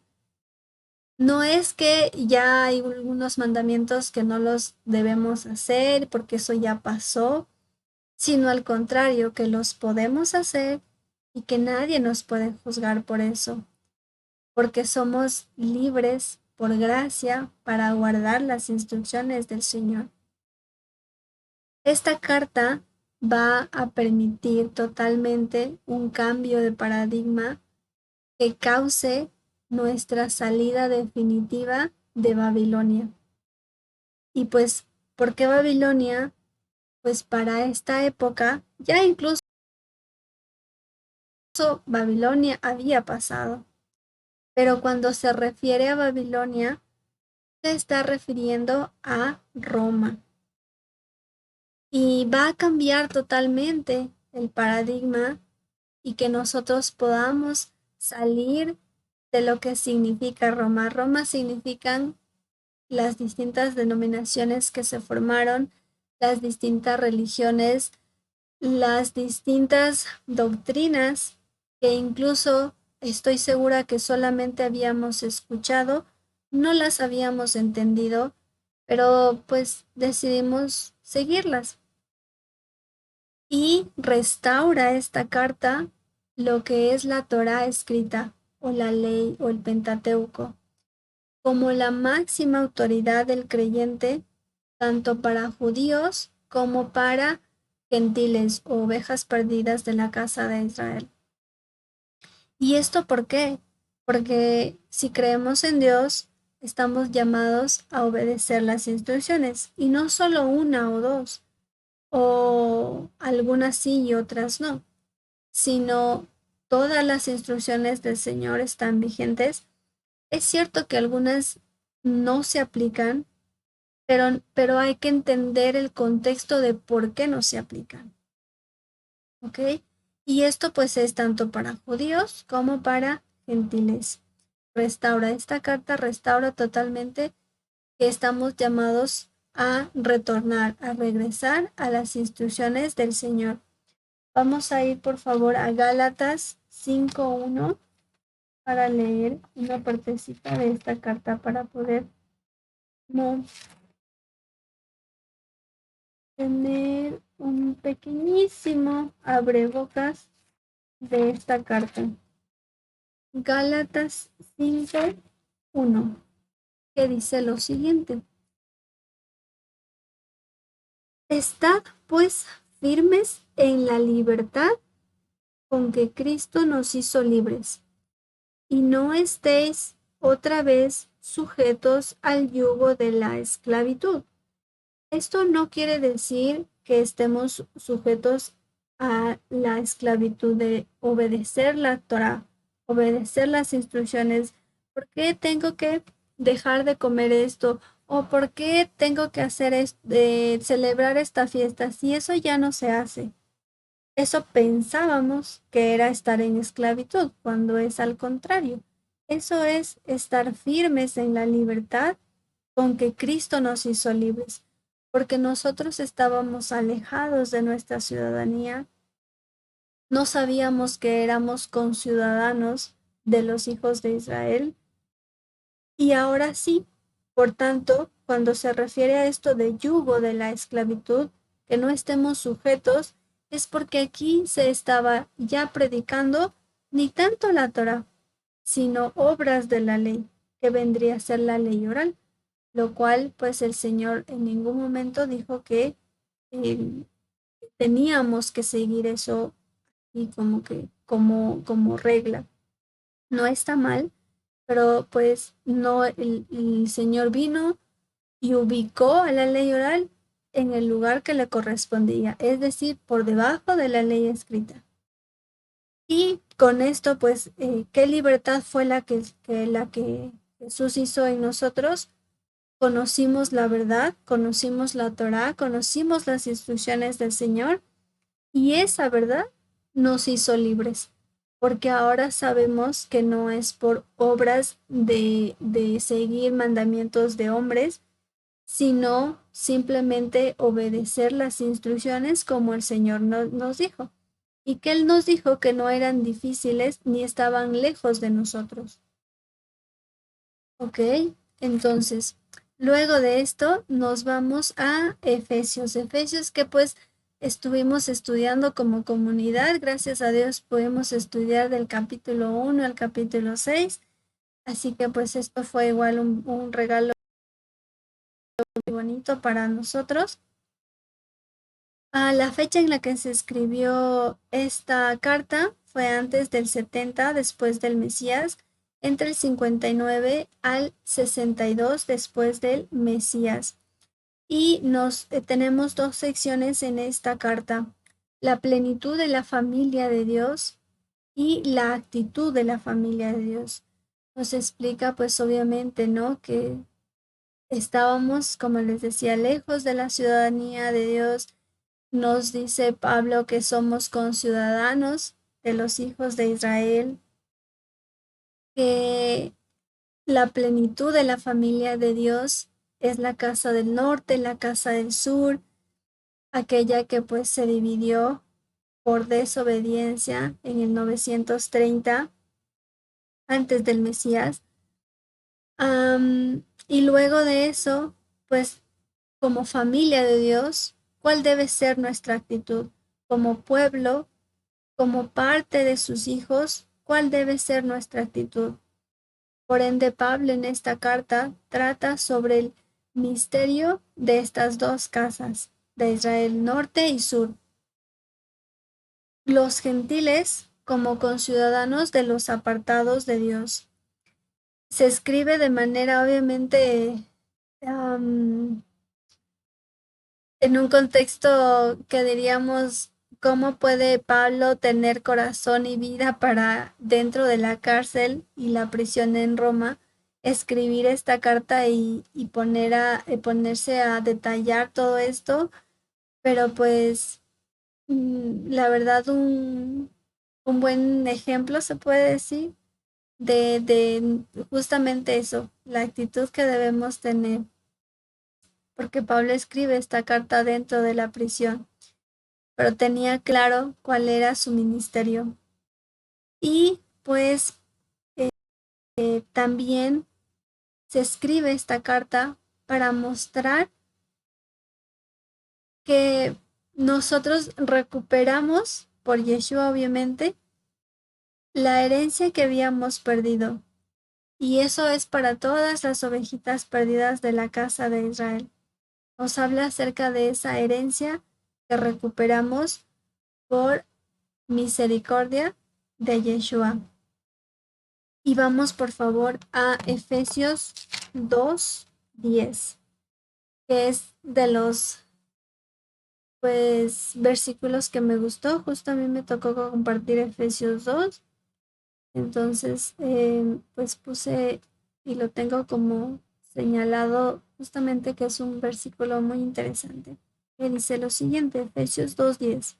no es que ya hay algunos mandamientos que no los debemos hacer porque eso ya pasó, sino al contrario, que los podemos hacer y que nadie nos puede juzgar por eso, porque somos libres por gracia para guardar las instrucciones del Señor. Esta carta va a permitir totalmente un cambio de paradigma que cause nuestra salida definitiva de Babilonia. Y pues, ¿por qué Babilonia? Pues para esta época ya incluso Babilonia había pasado. Pero cuando se refiere a Babilonia, se está refiriendo a Roma. Y va a cambiar totalmente el paradigma y que nosotros podamos salir de lo que significa Roma. Roma significan las distintas denominaciones que se formaron, las distintas religiones, las distintas doctrinas que incluso estoy segura que solamente habíamos escuchado, no las habíamos entendido, pero pues decidimos seguirlas. Y restaura esta carta lo que es la Torá escrita o la ley o el Pentateuco como la máxima autoridad del creyente, tanto para judíos como para gentiles o ovejas perdidas de la casa de Israel. ¿Y esto por qué? Porque si creemos en Dios, estamos llamados a obedecer las instrucciones, y no solo una o dos, o algunas sí y otras no, sino todas las instrucciones del Señor están vigentes. Es cierto que algunas no se aplican, pero hay que entender el contexto de por qué no se aplican. ¿ok? Y esto pues es tanto para judíos como para gentiles. Restaura esta carta, restaura totalmente que estamos llamados a retornar, a regresar a las instrucciones del Señor. Vamos a ir por favor a Gálatas 5:1 para leer una partecita de esta carta para poder no tener un pequeñísimo abrebocas de esta carta. Gálatas 5:1, que dice lo siguiente: Estad pues firmes en la libertad con que Cristo nos hizo libres, y no estéis otra vez sujetos al yugo de la esclavitud. Esto no quiere decir que estemos sujetos a la esclavitud de obedecer la Torah, obedecer las instrucciones. ¿Por qué tengo que dejar de comer esto? ¿O por qué tengo que hacer celebrar esta fiesta? Si eso ya no se hace. Eso pensábamos que era estar en esclavitud, cuando es al contrario. Eso es estar firmes en la libertad con que Cristo nos hizo libres, porque nosotros estábamos alejados de nuestra ciudadanía, no sabíamos que éramos conciudadanos de los hijos de Israel, y ahora sí. Por tanto, cuando se refiere a esto de yugo de la esclavitud, que no estemos sujetos, es porque aquí se estaba ya predicando ni tanto la Torah, sino obras de la ley, que vendría a ser la ley oral, lo cual pues el Señor en ningún momento dijo que eh, teníamos que seguir eso y como regla. No está mal, pero pues no, el Señor vino y ubicó a la ley oral en el lugar que le correspondía, es decir, por debajo de la ley escrita. Y con esto, pues, ¿qué libertad fue la que Jesús hizo en nosotros? Conocimos la verdad, conocimos la Torá, conocimos las instrucciones del Señor, y esa verdad nos hizo libres, porque ahora sabemos que no es por obras de seguir mandamientos de hombres, sino simplemente obedecer las instrucciones como el Señor nos dijo, y que Él nos dijo que no eran difíciles ni estaban lejos de nosotros. ¿Ok? Entonces, luego de esto nos vamos a Efesios. Efesios que pues estuvimos estudiando como comunidad. Gracias a Dios podemos estudiar del capítulo 1 al capítulo 6. Así que pues esto fue igual un regalo muy bonito para nosotros. La fecha en la que se escribió esta carta fue antes del 70 después del Mesías, entre el 59 al 62 después del Mesías. Y tenemos dos secciones en esta carta: la plenitud de la familia de Dios y la actitud de la familia de Dios. Nos explica pues obviamente, ¿no?, que estábamos, como les decía, lejos de la ciudadanía de Dios. Nos dice Pablo que somos conciudadanos de los hijos de Israel, que la plenitud de la familia de Dios es la casa del norte, la casa del sur, aquella que pues se dividió por desobediencia en el 930 antes del Mesías. Y luego de eso, pues como familia de Dios, ¿cuál debe ser nuestra actitud? Como pueblo, como parte de sus hijos, ¿cuál debe ser nuestra actitud? Por ende, Pablo en esta carta trata sobre el misterio de estas dos casas, de Israel norte y sur. Los gentiles como conciudadanos de los apartados de Dios. Se escribe de manera obviamente en un contexto que diríamos: ¿cómo puede Pablo tener corazón y vida para, dentro de la cárcel y la prisión en Roma, escribir esta carta y ponerse a detallar todo esto? Pero pues la verdad, un buen ejemplo, se puede decir, de justamente eso, la actitud que debemos tener, porque Pablo escribe esta carta dentro de la prisión, pero tenía claro cuál era su ministerio. Y pues también se escribe esta carta para mostrar que nosotros recuperamos, por Yeshua obviamente, la herencia que habíamos perdido. Y eso es para todas las ovejitas perdidas de la casa de Israel. Nos habla acerca de esa herencia que recuperamos por misericordia de Yeshua. Y vamos por favor a Efesios 2:10, que es de los versículos que me gustó. Justo a mí me tocó compartir Efesios 2. Entonces, pues puse y lo tengo como señalado justamente que es un versículo muy interesante. Que dice lo siguiente, Efesios 2:10.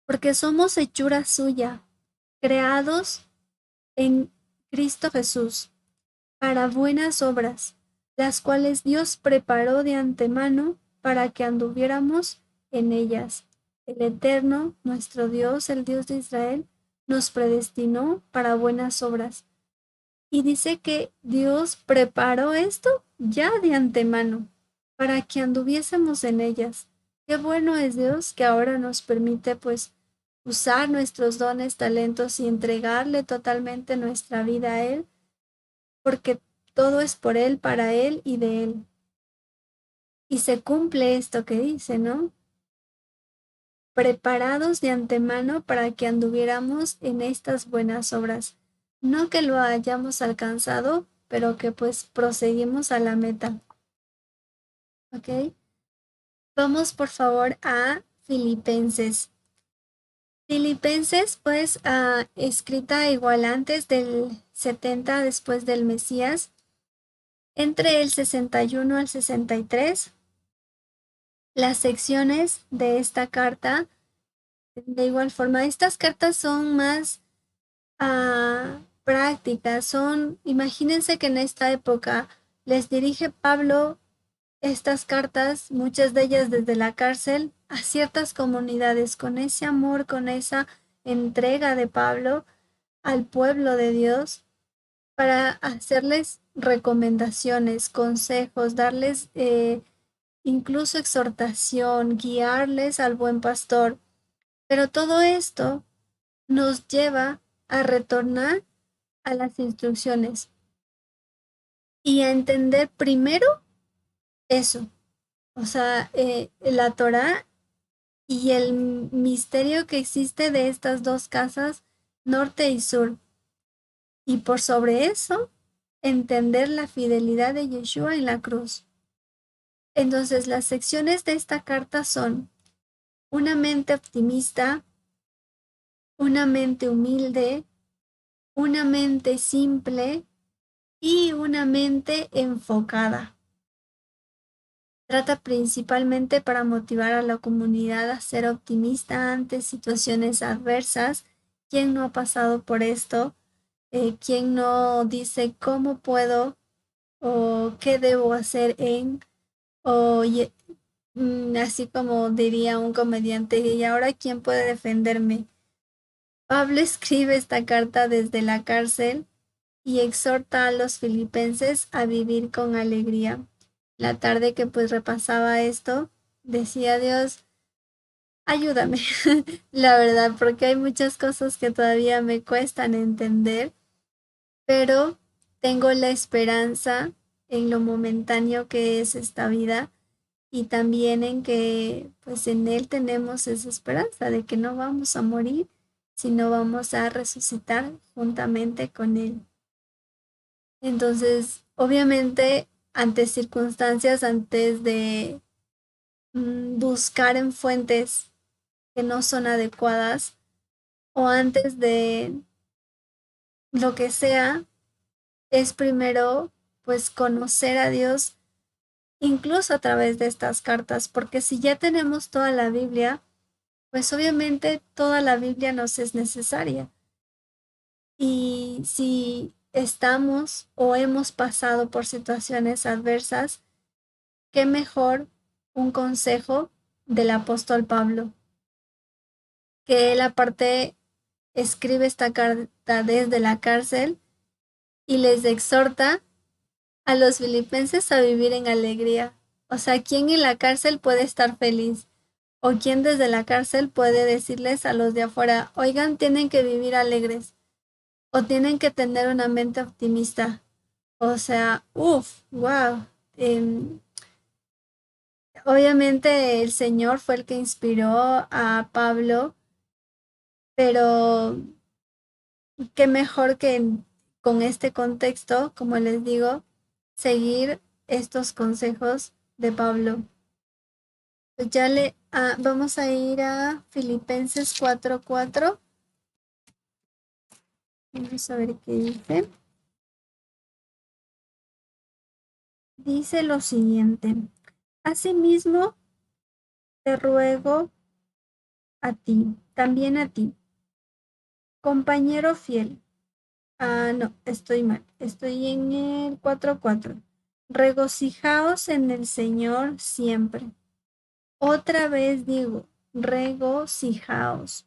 Porque somos hechura suya, creados en Cristo Jesús, para buenas obras, las cuales Dios preparó de antemano para que anduviéramos en ellas. El Eterno, nuestro Dios, el Dios de Israel, nos predestinó para buenas obras. Y dice que Dios preparó esto ya de antemano para que anduviésemos en ellas. Qué bueno es Dios que ahora nos permite pues usar nuestros dones, talentos y entregarle totalmente nuestra vida a Él, porque todo es por Él, para Él y de Él. Y se cumple esto que dice, ¿no? Preparados de antemano para que anduviéramos en estas buenas obras. No que lo hayamos alcanzado, pero que pues proseguimos a la meta. ¿Ok? Vamos por favor a Filipenses. Filipenses, pues, escrita igual antes del 70 después del Mesías, entre el 61 al 63. Las secciones de esta carta, de igual forma, estas cartas son más prácticas, imagínense que en esta época les dirige Pablo estas cartas, muchas de ellas desde la cárcel, a ciertas comunidades, con ese amor, con esa entrega de Pablo al pueblo de Dios, para hacerles recomendaciones, consejos, darles incluso exhortación, guiarles al buen pastor. Pero todo esto nos lleva a retornar a las instrucciones y a entender primero eso, o sea, la Torá y el misterio que existe de estas dos casas, norte y sur. Y por sobre eso, entender la fidelidad de Yeshua en la cruz. Entonces, las secciones de esta carta son una mente optimista, una mente humilde, una mente simple y una mente enfocada. Trata principalmente para motivar a la comunidad a ser optimista ante situaciones adversas. ¿Quién no ha pasado por esto? ¿Quién no dice cómo puedo o qué debo hacer así como diría un comediante, y ahora quién puede defenderme? Pablo escribe esta carta desde la cárcel y exhorta a los filipenses a vivir con alegría. La tarde que pues repasaba esto, decía Dios, ayúdame, la verdad, porque hay muchas cosas que todavía me cuestan entender, pero tengo la esperanza en lo momentáneo que es esta vida y también en que pues en Él tenemos esa esperanza de que no vamos a morir, sino vamos a resucitar juntamente con Él. Entonces, obviamente, ante circunstancias, antes de buscar en fuentes que no son adecuadas o antes de lo que sea, es primero pues conocer a Dios incluso a través de estas cartas, porque si ya tenemos toda la Biblia, pues obviamente toda la Biblia nos es necesaria. Y si estamos o hemos pasado por situaciones adversas, qué mejor un consejo del apóstol Pablo, que él aparte escribe esta carta desde la cárcel y les exhorta a los filipenses a vivir en alegría. O sea, ¿quién en la cárcel puede estar feliz? ¿O quién desde la cárcel puede decirles a los de afuera, oigan, tienen que vivir alegres o tienen que tener una mente optimista? O sea, uff, wow. Obviamente el Señor fue el que inspiró a Pablo, pero qué mejor que con este contexto, como les digo, seguir estos consejos de Pablo. Pues vamos a ir a Filipenses 4:4. Vamos a ver qué dice. Dice lo siguiente: asimismo, te ruego a ti, también a ti, compañero fiel. No, estoy mal. Estoy en el 4:4. Regocijaos en el Señor siempre. Otra vez digo, regocijaos.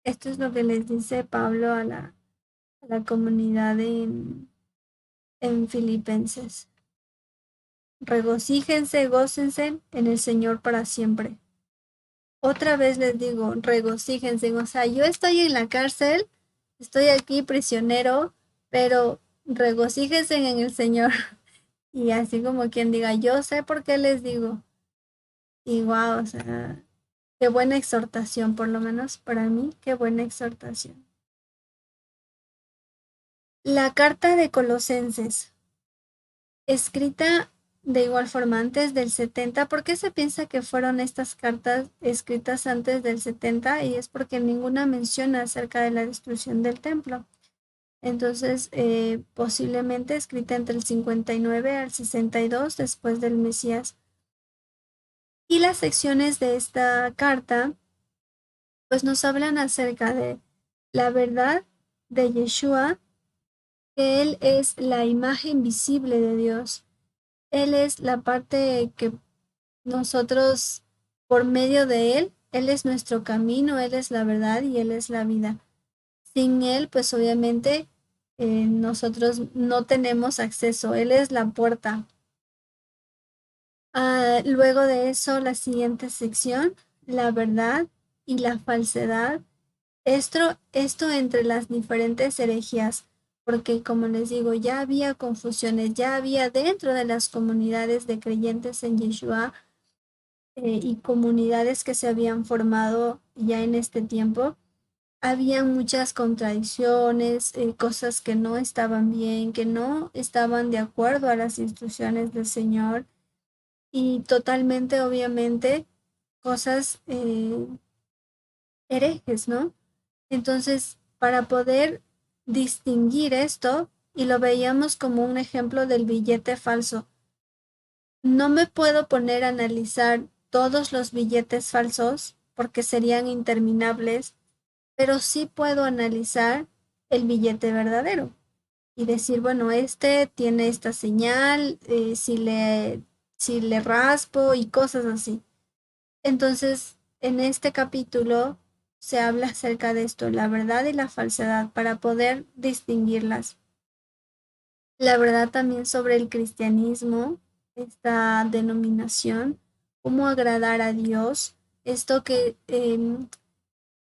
Esto es lo que les dice Pablo a la comunidad en Filipenses. Regocíjense, gócense en el Señor para siempre. Otra vez les digo, regocíjense. O sea, yo estoy en la cárcel, estoy aquí prisionero, pero regocíjense en el Señor. Y así como quien diga, yo sé por qué les digo. Y wow, o sea, qué buena exhortación, por lo menos para mí, qué buena exhortación. La carta de Colosenses, escrita de igual forma antes del 70. ¿Por qué se piensa que fueron estas cartas escritas antes del 70? Y es porque ninguna menciona acerca de la destrucción del templo. Entonces, posiblemente escrita entre el 59 al 62 después del Mesías. Y las secciones de esta carta, pues nos hablan acerca de la verdad de Yeshua, que Él es la imagen visible de Dios. Él es la parte que nosotros, por medio de Él es nuestro camino, Él es la verdad y Él es la vida. Sin Él, pues obviamente nosotros no tenemos acceso. Él es la puerta. Luego de eso, la siguiente sección, la verdad y la falsedad. Esto entre las diferentes herejías, porque como les digo, ya había confusiones, ya había dentro de las comunidades de creyentes en Yeshua y comunidades que se habían formado ya en este tiempo, había muchas contradicciones, cosas que no estaban bien, que no estaban de acuerdo a las instrucciones del Señor y totalmente, obviamente, cosas herejes, ¿no? Entonces, para poder distinguir esto, y lo veíamos como un ejemplo del billete falso, no me puedo poner a analizar todos los billetes falsos porque serían interminables, pero sí puedo analizar el billete verdadero y decir, bueno, este tiene esta señal, si le raspo y cosas así. Entonces, en este capítulo se habla acerca de esto, la verdad y la falsedad, para poder distinguirlas. La verdad también sobre el cristianismo, esta denominación, cómo agradar a Dios, esto que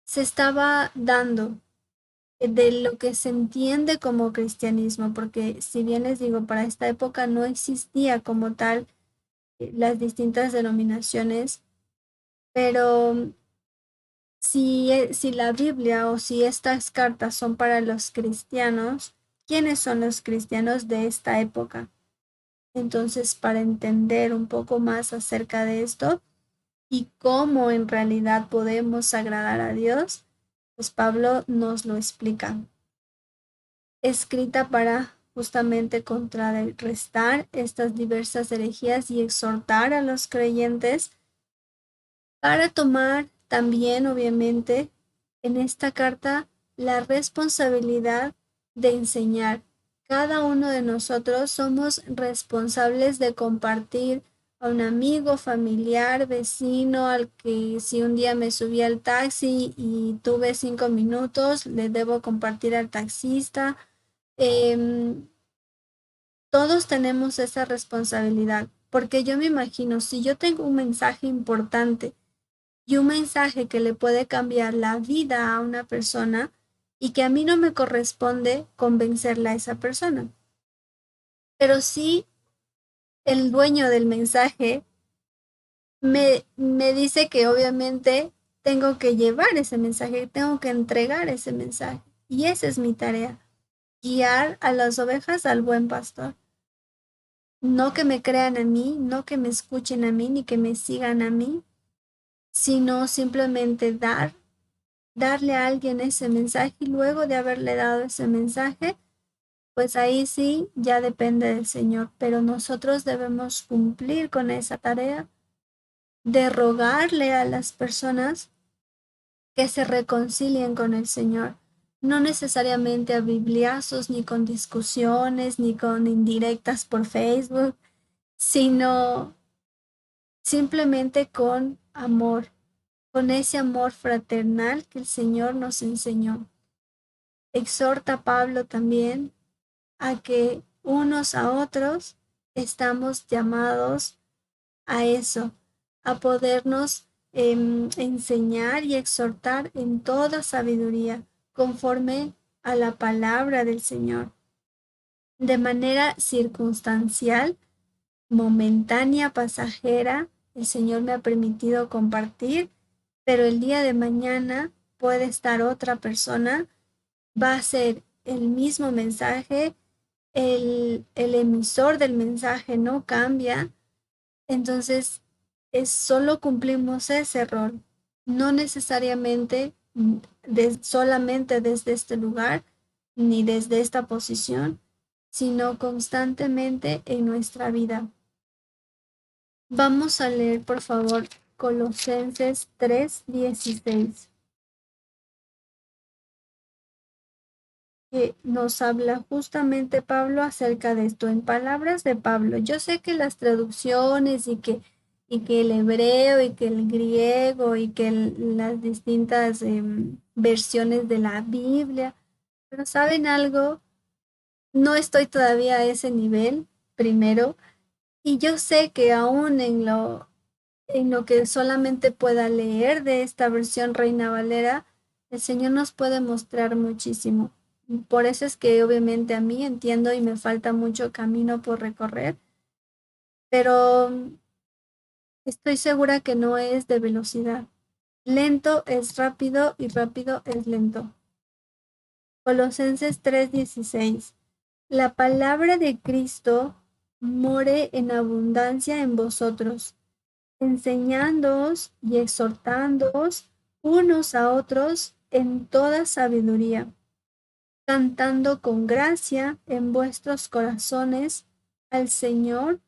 se estaba dando de lo que se entiende como cristianismo, porque si bien les digo, para esta época no existía como tal las distintas denominaciones, pero si la Biblia o si estas cartas son para los cristianos, ¿quiénes son los cristianos de esta época? Entonces, para entender un poco más acerca de esto y cómo en realidad podemos agradar a Dios, pues Pablo nos lo explica. Escrita para justamente contrarrestar estas diversas herejías y exhortar a los creyentes para tomar también, obviamente, en esta carta la responsabilidad de enseñar. Cada uno de nosotros somos responsables de compartir a un amigo, familiar, vecino, al que si un día me subí al taxi y tuve 5 minutos, le debo compartir al taxista. Em, todos tenemos esa responsabilidad, porque yo me imagino, si yo tengo un mensaje importante y un mensaje que le puede cambiar la vida a una persona y que a mí no me corresponde convencerla a esa persona, pero sí el dueño del mensaje me dice que obviamente tengo que llevar ese mensaje, tengo que entregar ese mensaje. Y esa es mi tarea, guiar a las ovejas al buen pastor. No que me crean a mí, no que me escuchen a mí, ni que me sigan a mí, sino simplemente darle a alguien ese mensaje y luego de haberle dado ese mensaje, pues ahí sí ya depende del Señor, pero nosotros debemos cumplir con esa tarea de rogarle a las personas que se reconcilien con el Señor, no necesariamente a bibliazos, ni con discusiones, ni con indirectas por Facebook, sino simplemente con amor, con ese amor fraternal que el Señor nos enseñó. Exhorta a Pablo también a que unos a otros estamos llamados a eso, a podernos enseñar y exhortar en toda sabiduría, conforme a la palabra del Señor, de manera circunstancial, momentánea, pasajera. El Señor me ha permitido compartir, pero el día de mañana puede estar otra persona, va a ser el mismo mensaje, el emisor del mensaje no cambia, entonces solo cumplimos ese rol, no necesariamente solamente desde este lugar ni desde esta posición, sino constantemente en nuestra vida. Vamos a leer, por favor, Colosenses 3:16, que nos habla justamente Pablo acerca de esto, en palabras de Pablo. Yo sé que las traducciones y que el hebreo y que el griego y que las distintas versiones de la Biblia, pero ¿saben algo? No estoy todavía a ese nivel, primero, y yo sé que aún en lo que solamente pueda leer de esta versión Reina Valera, el Señor nos puede mostrar muchísimo. Por eso es que obviamente a mí entiendo y me falta mucho camino por recorrer, pero estoy segura que no es de velocidad. Lento es rápido y rápido es lento. Colosenses 3:16. La palabra de Cristo more en abundancia en vosotros, enseñándoos y exhortándoos unos a otros en toda sabiduría, cantando con gracia en vuestros corazones al Señor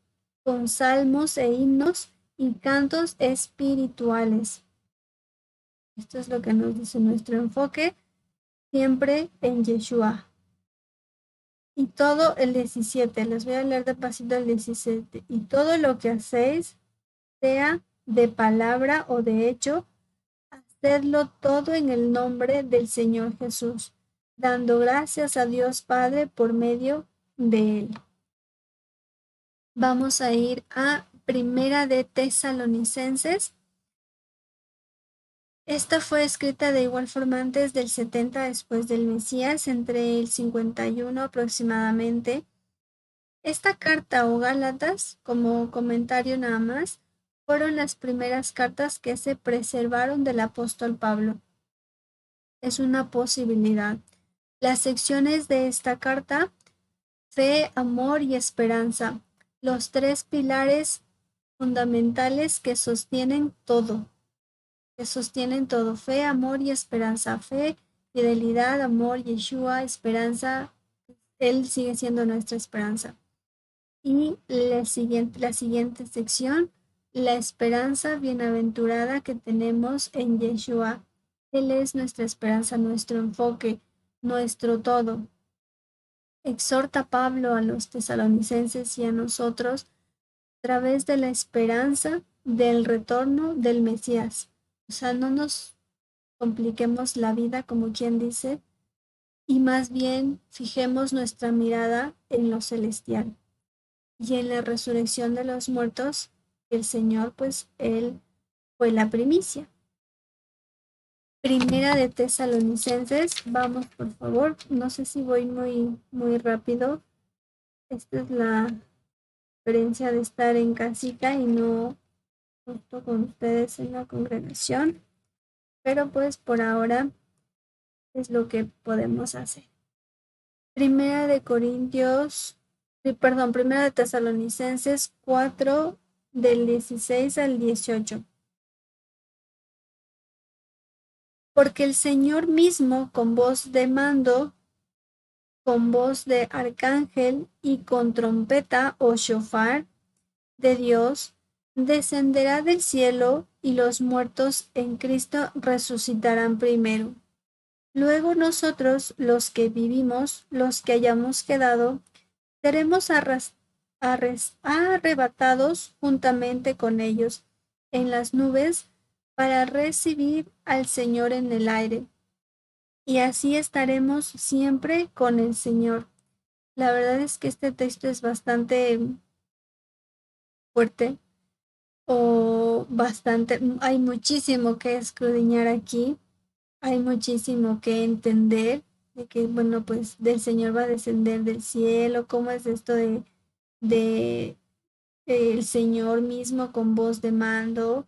con salmos e himnos y cantos espirituales. Esto es lo que nos dice nuestro enfoque, siempre en Yeshua. Y todo el 17, les voy a leer despacito el 17. Y todo lo que hacéis, sea de palabra o de hecho, hacedlo todo en el nombre del Señor Jesús, dando gracias a Dios Padre por medio de él. Vamos a ir a Primera de Tesalonicenses. Esta fue escrita de igual forma antes del 70 después del Mesías, entre el 51 aproximadamente. Esta carta o Gálatas, como comentario nada más, fueron las primeras cartas que se preservaron del apóstol Pablo. Es una posibilidad. Las secciones de esta carta: fe, amor y esperanza, los tres pilares fundamentales que sostienen todo, fe, amor y esperanza. Fe, fidelidad, amor, Yeshua, esperanza, Él sigue siendo nuestra esperanza. Y la siguiente sección, la esperanza bienaventurada que tenemos en Yeshua. Él es nuestra esperanza, nuestro enfoque, nuestro todo. Exhorta Pablo a los tesalonicenses y a nosotros a través de la esperanza del retorno del Mesías. O sea, no nos compliquemos la vida, como quien dice, y más bien fijemos nuestra mirada en lo celestial y en la resurrección de los muertos. El Señor, pues, Él fue la primicia. Primera de Tesalonicenses, vamos por favor, no sé si voy muy rápido. Esta es la experiencia de estar en casita y no justo con ustedes en la congregación, pero pues por ahora es lo que podemos hacer. Primera de Corintios, perdón, Primera de Tesalonicenses 4 del 16 al 18. Porque el Señor mismo con voz de mando, con voz de arcángel y con trompeta o shofar de Dios, descenderá del cielo y los muertos en Cristo resucitarán primero. Luego nosotros, los que vivimos, los que hayamos quedado, seremos arrebatados juntamente con ellos en las nubes para recibir al Señor en el aire. Y así estaremos siempre con el Señor. La verdad es que este texto es bastante fuerte o bastante, hay muchísimo que escudriñar aquí, hay muchísimo que entender de que, bueno, pues del Señor va a descender del cielo, cómo es esto de el Señor mismo con voz de mando,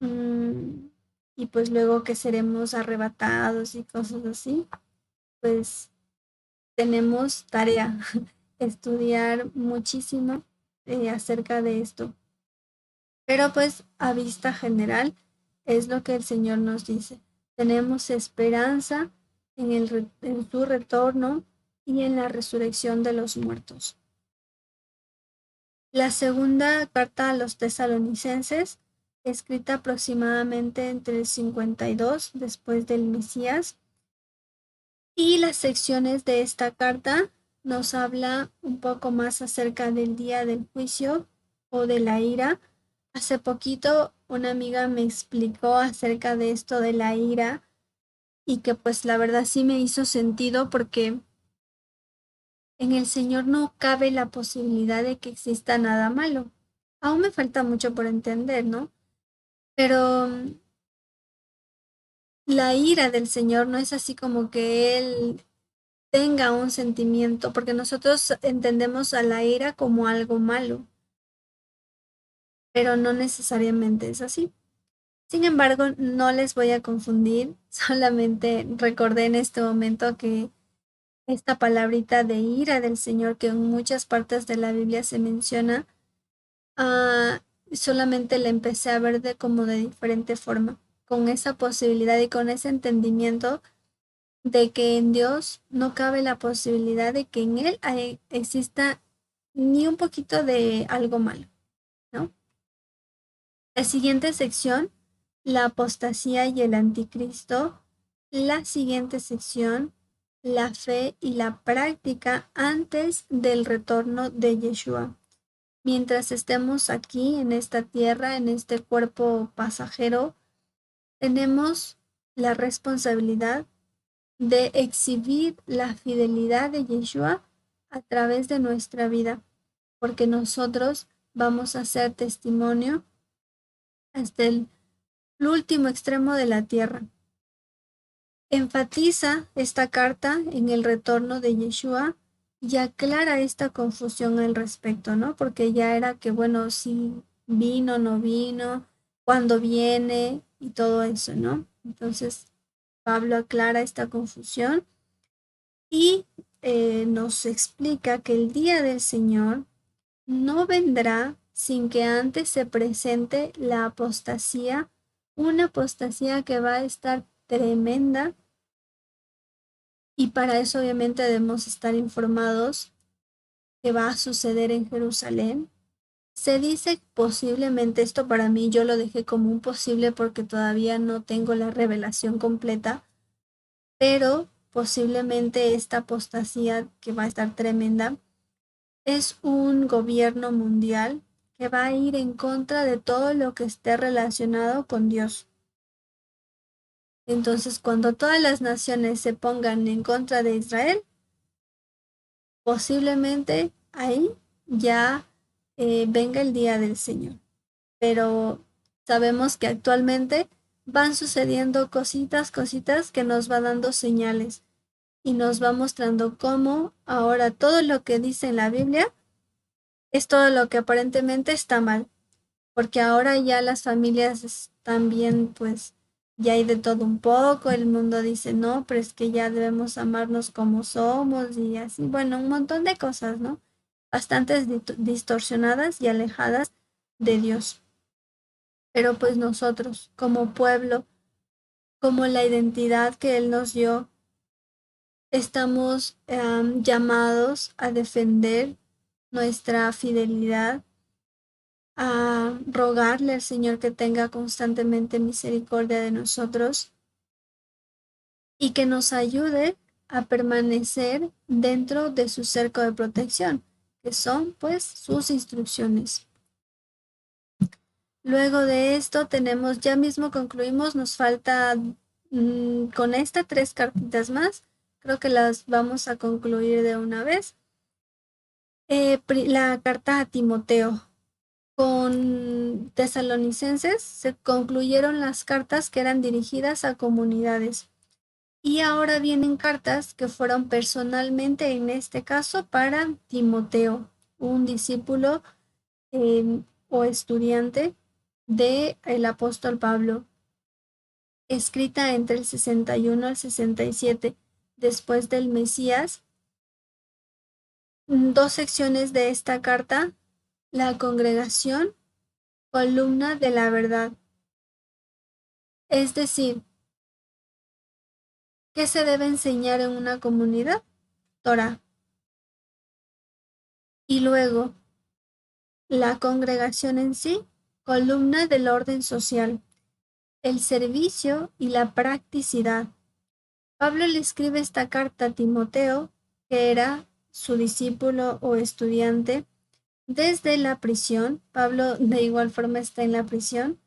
mm, y pues luego que seremos arrebatados y cosas así, pues tenemos tarea, estudiar muchísimo acerca de esto. Pero pues a vista general es lo que el Señor nos dice. Tenemos esperanza en su retorno y en la resurrección de los muertos. La segunda carta a los tesalonicenses, escrita aproximadamente entre el 52 después del Mesías, y las secciones de esta carta nos habla un poco más acerca del día del juicio o de la ira. Hace poquito una amiga me explicó acerca de esto de la ira y que pues la verdad sí me hizo sentido porque en el Señor no cabe la posibilidad de que exista nada malo. Aún me falta mucho por entender, ¿no? Pero la ira del Señor no es así como que Él tenga un sentimiento, porque nosotros entendemos a la ira como algo malo, pero no necesariamente es así. Sin embargo, no les voy a confundir, solamente recordé en este momento que esta palabrita de ira del Señor que en muchas partes de la Biblia se menciona, ah, solamente la empecé a ver de como de diferente forma, con esa posibilidad y con ese entendimiento de que en Dios no cabe la posibilidad de que en Él exista ni un poquito de algo malo, ¿no? La siguiente sección, la apostasía y el anticristo. La siguiente sección, la fe y la práctica antes del retorno de Yeshua. Mientras estemos aquí en esta tierra, en este cuerpo pasajero, tenemos la responsabilidad de exhibir la fidelidad de Yeshua a través de nuestra vida, porque nosotros vamos a ser testimonio hasta el último extremo de la tierra. Enfatiza esta carta en el retorno de Yeshua y aclara esta confusión al respecto, ¿no? Porque ya era que, bueno, si vino, no vino, cuándo viene y todo eso, ¿no? Entonces, Pablo aclara esta confusión y nos explica que el día del Señor no vendrá sin que antes se presente la apostasía, una apostasía que va a estar tremenda y para eso obviamente debemos estar informados que va a suceder en Jerusalén. Se dice posiblemente, esto para mí yo lo dejé como un posible porque todavía no tengo la revelación completa, pero posiblemente esta apostasía que va a estar tremenda es un gobierno mundial que va a ir en contra de todo lo que esté relacionado con Dios. Entonces, cuando todas las naciones se pongan en contra de Israel, posiblemente ahí ya venga el día del Señor. Pero sabemos que actualmente van sucediendo cositas que nos va dando señales y nos va mostrando cómo ahora todo lo que dice en la Biblia es todo lo que aparentemente está mal, porque ahora ya las familias están bien, pues ya hay de todo un poco, el mundo dice, no, pero es que ya debemos amarnos como somos y así, bueno, un montón de cosas, ¿no? Bastantes distorsionadas y alejadas de Dios. Pero pues nosotros, como pueblo, como la identidad que Él nos dio, estamos llamados a defender nuestra fidelidad, a rogarle al Señor que tenga constantemente misericordia de nosotros y que nos ayude a permanecer dentro de su cerco de protección, que son pues sus instrucciones. Luego de esto tenemos, ya mismo concluimos, nos falta con esta 3 cartitas más, creo que las vamos a concluir de una vez. La carta a Timoteo. Con Tesalonicenses se concluyeron las cartas que eran dirigidas a comunidades. Y ahora vienen cartas que fueron personalmente, en este caso, para Timoteo, un discípulo o estudiante del apóstol Pablo, escrita entre el 61 al 67 después del Mesías. Dos secciones de esta carta: la congregación, columna de la verdad. Es decir, ¿qué se debe enseñar en una comunidad? Torah. Y luego, la congregación en sí, columna del orden social, el servicio y la practicidad. Pablo le escribe esta carta a Timoteo, que era su discípulo o estudiante, desde la prisión. Pablo de igual forma está en la prisión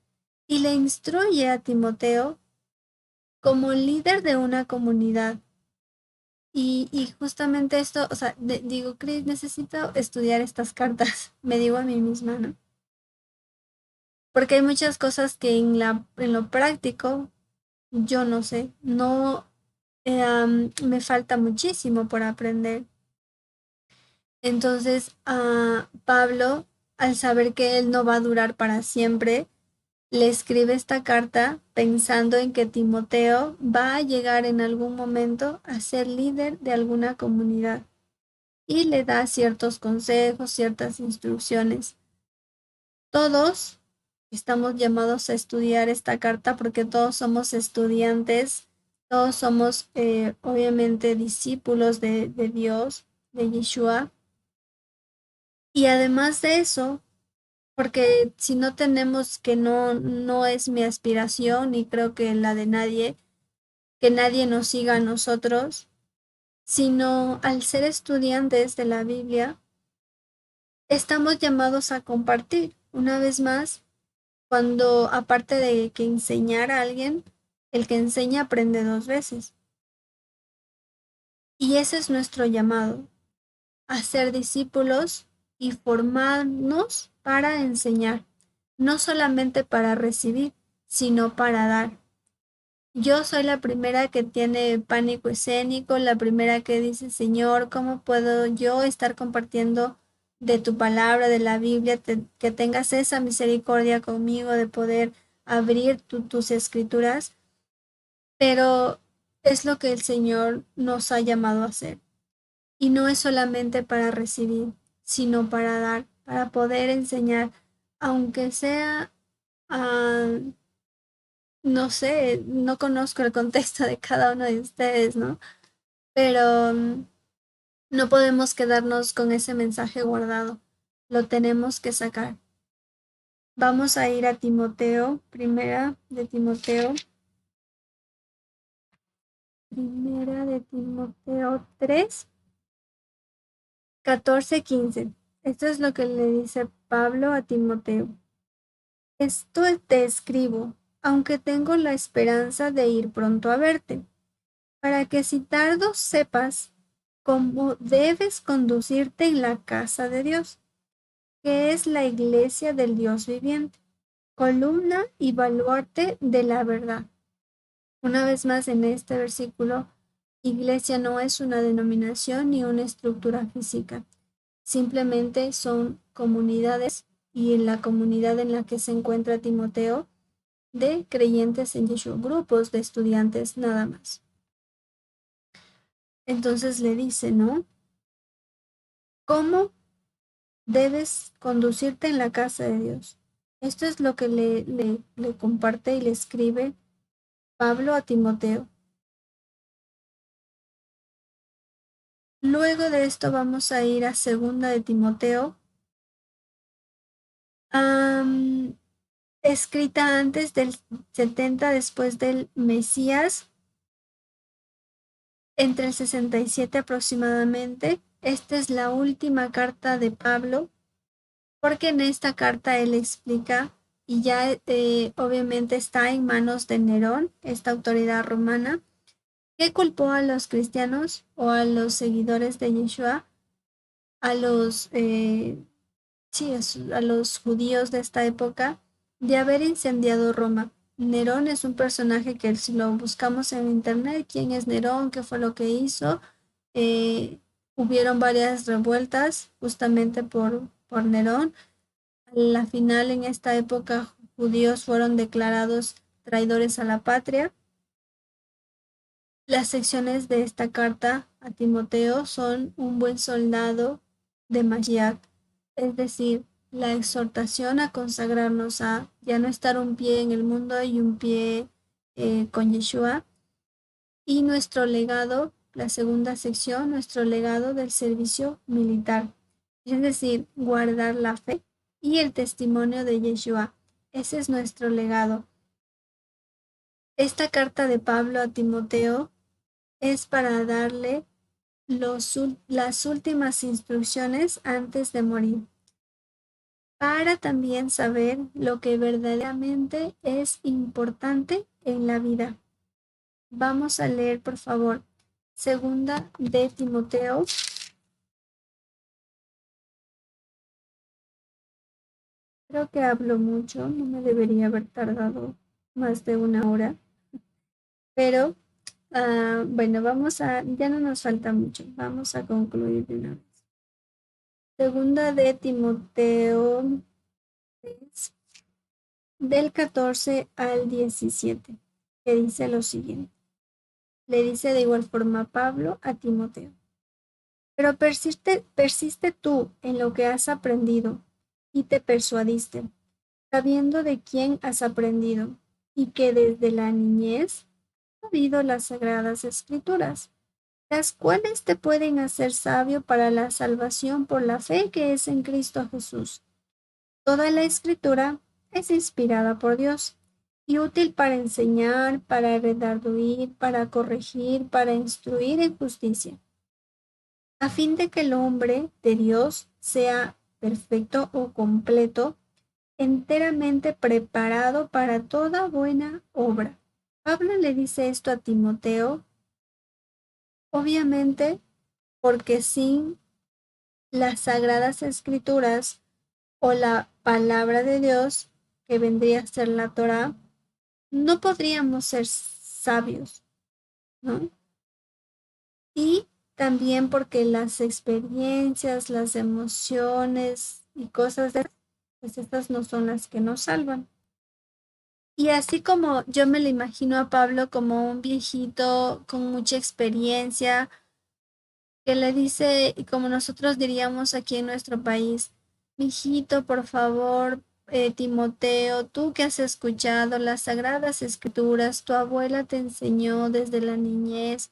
y le instruye a Timoteo como líder de una comunidad. Y justamente esto, o sea, digo, Chris, necesito estudiar estas cartas, me digo a mí misma, ¿no? Porque hay muchas cosas que en lo práctico yo no sé, no, me falta muchísimo por aprender. Entonces, Pablo, al saber que él no va a durar para siempre, le escribe esta carta pensando en que Timoteo va a llegar en algún momento a ser líder de alguna comunidad y le da ciertos consejos, ciertas instrucciones. Todos estamos llamados a estudiar esta carta porque todos somos estudiantes, todos somos obviamente discípulos de Dios, de Yeshua. Y además de eso, porque si no tenemos, que no es mi aspiración y creo que la de nadie, que nadie nos siga a nosotros, sino al ser estudiantes de la Biblia, estamos llamados a compartir. Una vez más, cuando aparte de que enseñar a alguien, el que enseña aprende 2 veces. Y ese es nuestro llamado, a ser discípulos y formarnos para enseñar, no solamente para recibir, sino para dar. Yo soy la primera que tiene pánico escénico, la primera que dice, Señor, ¿cómo puedo yo estar compartiendo de tu palabra, de la Biblia, que tengas esa misericordia conmigo de poder abrir tus escrituras? Pero es lo que el Señor nos ha llamado a hacer. Y no es solamente para recibir, sino para dar, para poder enseñar, aunque sea, ah, no sé, no conozco el contexto de cada uno de ustedes, ¿no? Pero no podemos quedarnos con ese mensaje guardado. lo tenemos que sacar. Vamos a ir a Timoteo, primera de Timoteo 3, 14, 15. Esto es lo que le dice Pablo a Timoteo. Esto te escribo, aunque tengo la esperanza de ir pronto a verte, para que si tardo sepas cómo debes conducirte en la casa de Dios, que es la iglesia del Dios viviente, columna y baluarte de la verdad. Una vez más en este versículo, iglesia no es una denominación ni una estructura física, simplemente son comunidades y en la comunidad en la que se encuentra Timoteo de creyentes en Yeshua, grupos de estudiantes nada más. Entonces le dice, ¿no? ¿Cómo debes conducirte en la casa de Dios? Esto es lo que le comparte y le escribe Pablo a Timoteo. Luego de esto vamos a ir a segunda de Timoteo, escrita antes del 70 después del Mesías, entre el 67 aproximadamente. Esta es la última carta de Pablo, porque en esta carta él explica, y ya obviamente está en manos de Nerón, esta autoridad romana, que culpó a los cristianos o a los seguidores de Yeshua, a los, sí, a los judíos de esta época, de haber incendiado Roma. Nerón es un personaje que si lo buscamos en internet, quién es Nerón, qué fue lo que hizo, eh, hubieron varias revueltas justamente por Nerón. A la final, en esta época, judíos fueron declarados traidores a la patria. Las secciones de esta carta a Timoteo son un buen soldado de Mashiach, es decir, la exhortación a consagrarnos a ya no estar un pie en el mundo y un pie con Yeshua. Y nuestro legado, la segunda sección, nuestro legado del servicio militar, es decir, guardar la fe y el testimonio de Yeshua. Ese es nuestro legado. Esta carta de Pablo a Timoteo es para darle las últimas instrucciones antes de morir, para también saber lo que verdaderamente es importante en la vida. Vamos a leer, por favor, segunda de Timoteo. Creo que hablo mucho, no me debería haber tardado más de una hora, pero bueno, ya no nos falta mucho, vamos a concluir de una vez. Segunda de Timoteo 3, del 14 al 17, que dice lo siguiente. Le dice de igual forma Pablo a Timoteo. Pero persiste tú en lo que has aprendido y te persuadiste, sabiendo de quién has aprendido y que desde la niñez has sabido las sagradas escrituras, las cuales te pueden hacer sabio para la salvación por la fe que es en Cristo Jesús. Toda la escritura es inspirada por Dios y útil para enseñar, para redarguir, para corregir, para instruir en justicia, a fin de que el hombre de Dios sea perfecto o completo, enteramente preparado para toda buena obra. Pablo le dice esto a Timoteo, obviamente porque sin las sagradas escrituras o la palabra de Dios, que vendría a ser la Torá, no podríamos ser sabios, ¿no? Y también porque las experiencias, las emociones y cosas de pues estas no son las que nos salvan. Y así como yo me lo imagino a Pablo como un viejito con mucha experiencia, que le dice, y como nosotros diríamos aquí en nuestro país, mijito, por favor, Timoteo, tú que has escuchado las sagradas escrituras, tu abuela te enseñó desde la niñez,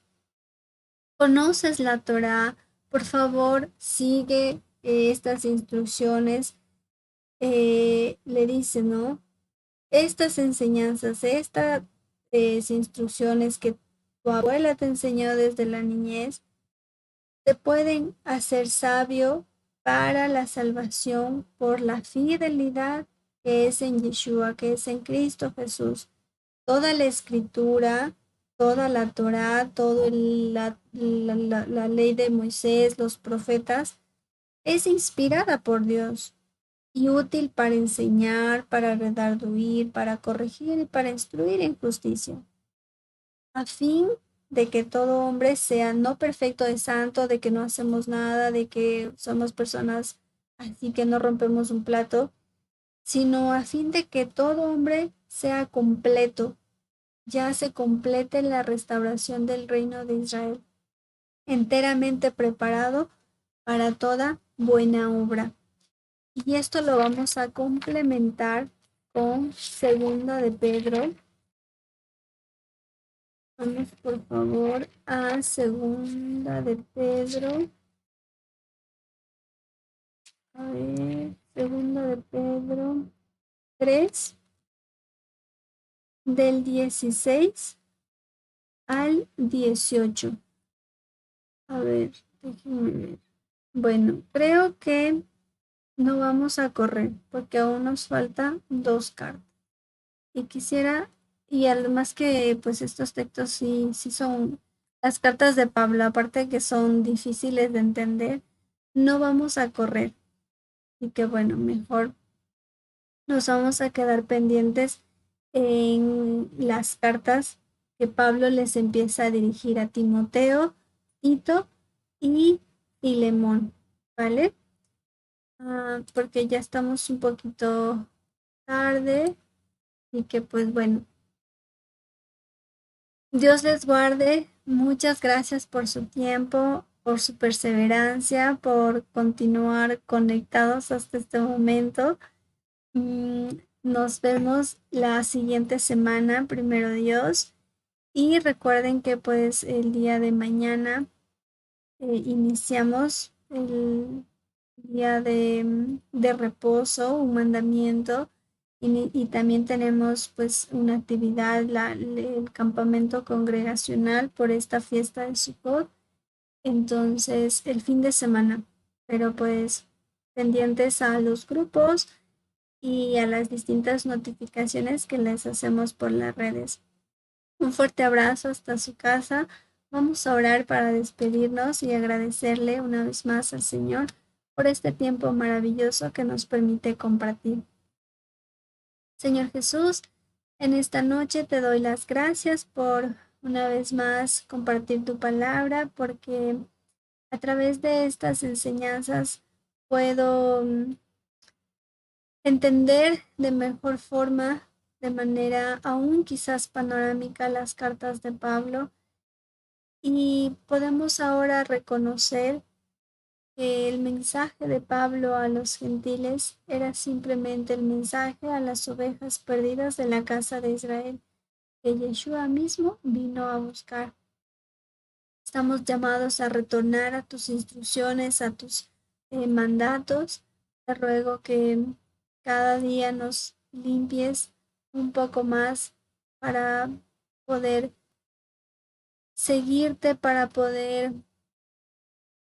conoces la Torá, por favor, sigue estas instrucciones, le dice, ¿no? Estas enseñanzas, estas instrucciones que tu abuela te enseñó desde la niñez, te pueden hacer sabio para la salvación por la fidelidad que es en Yeshua, que es en Cristo Jesús. Toda la escritura, toda la Torá, toda la ley de Moisés, los profetas, es inspirada por Dios y útil para enseñar, para redarguir, para corregir y para instruir en justicia, a fin de que todo hombre sea no perfecto de santo, de que no hacemos nada, de que somos personas así que no rompemos un plato, sino a fin de que todo hombre sea completo, ya se complete la restauración del reino de Israel, enteramente preparado para toda buena obra. Y esto lo vamos a complementar con segunda de Pedro. Vamos por favor a segunda de Pedro. A ver, segunda de Pedro 3, del 16 al 18. A ver, déjenme ver. Bueno, creo que no vamos a correr porque aún nos faltan 2 cartas. Y quisiera, y además que pues estos textos sí son las cartas de Pablo, aparte que son difíciles de entender, no vamos a correr. Y que bueno, mejor nos vamos a quedar pendientes en las cartas que Pablo les empieza a dirigir a Timoteo, Tito y Filemón, ¿vale? Porque ya estamos un poquito tarde y que pues bueno, Dios les guarde. Muchas gracias por su tiempo, por su perseverancia, por continuar conectados hasta este momento. Mm, Nos vemos la siguiente semana, primero Dios. Y recuerden que pues el día de mañana iniciamos el día de reposo, un mandamiento. Y también tenemos pues una actividad, el campamento congregacional por esta fiesta de Sukkot. Entonces, el fin de semana, pero pues pendientes a los grupos y a las distintas notificaciones que les hacemos por las redes. Un fuerte abrazo hasta su casa. Vamos a orar para despedirnos y agradecerle una vez más al Señor por este tiempo maravilloso que nos permite compartir. Señor Jesús, en esta noche te doy las gracias por una vez más compartir tu palabra, porque a través de estas enseñanzas puedo entender de mejor forma, de manera aún quizás panorámica, las cartas de Pablo, y podemos ahora reconocer que el mensaje de Pablo a los gentiles era simplemente el mensaje a las ovejas perdidas de la casa de Israel, que Yeshua mismo vino a buscar. Estamos llamados a retornar a tus instrucciones, a tus mandatos. Te ruego que cada día nos limpies un poco más para poder seguirte, para poder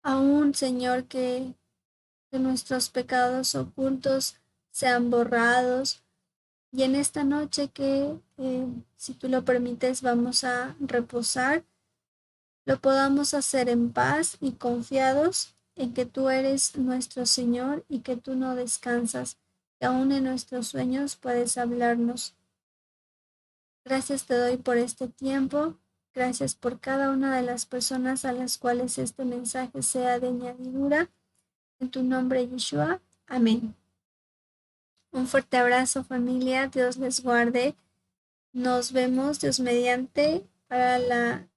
aún, Señor, que nuestros pecados ocultos sean borrados. Y en esta noche que, si tú lo permites, vamos a reposar, lo podamos hacer en paz y confiados en que tú eres nuestro Señor y que tú no descansas, que aún en nuestros sueños puedes hablarnos. Gracias te doy por este tiempo. Gracias por cada una de las personas a las cuales este mensaje sea de añadidura. En tu nombre, Yeshua. Amén. Un fuerte abrazo, familia. Dios les guarde. Nos vemos, Dios mediante, para la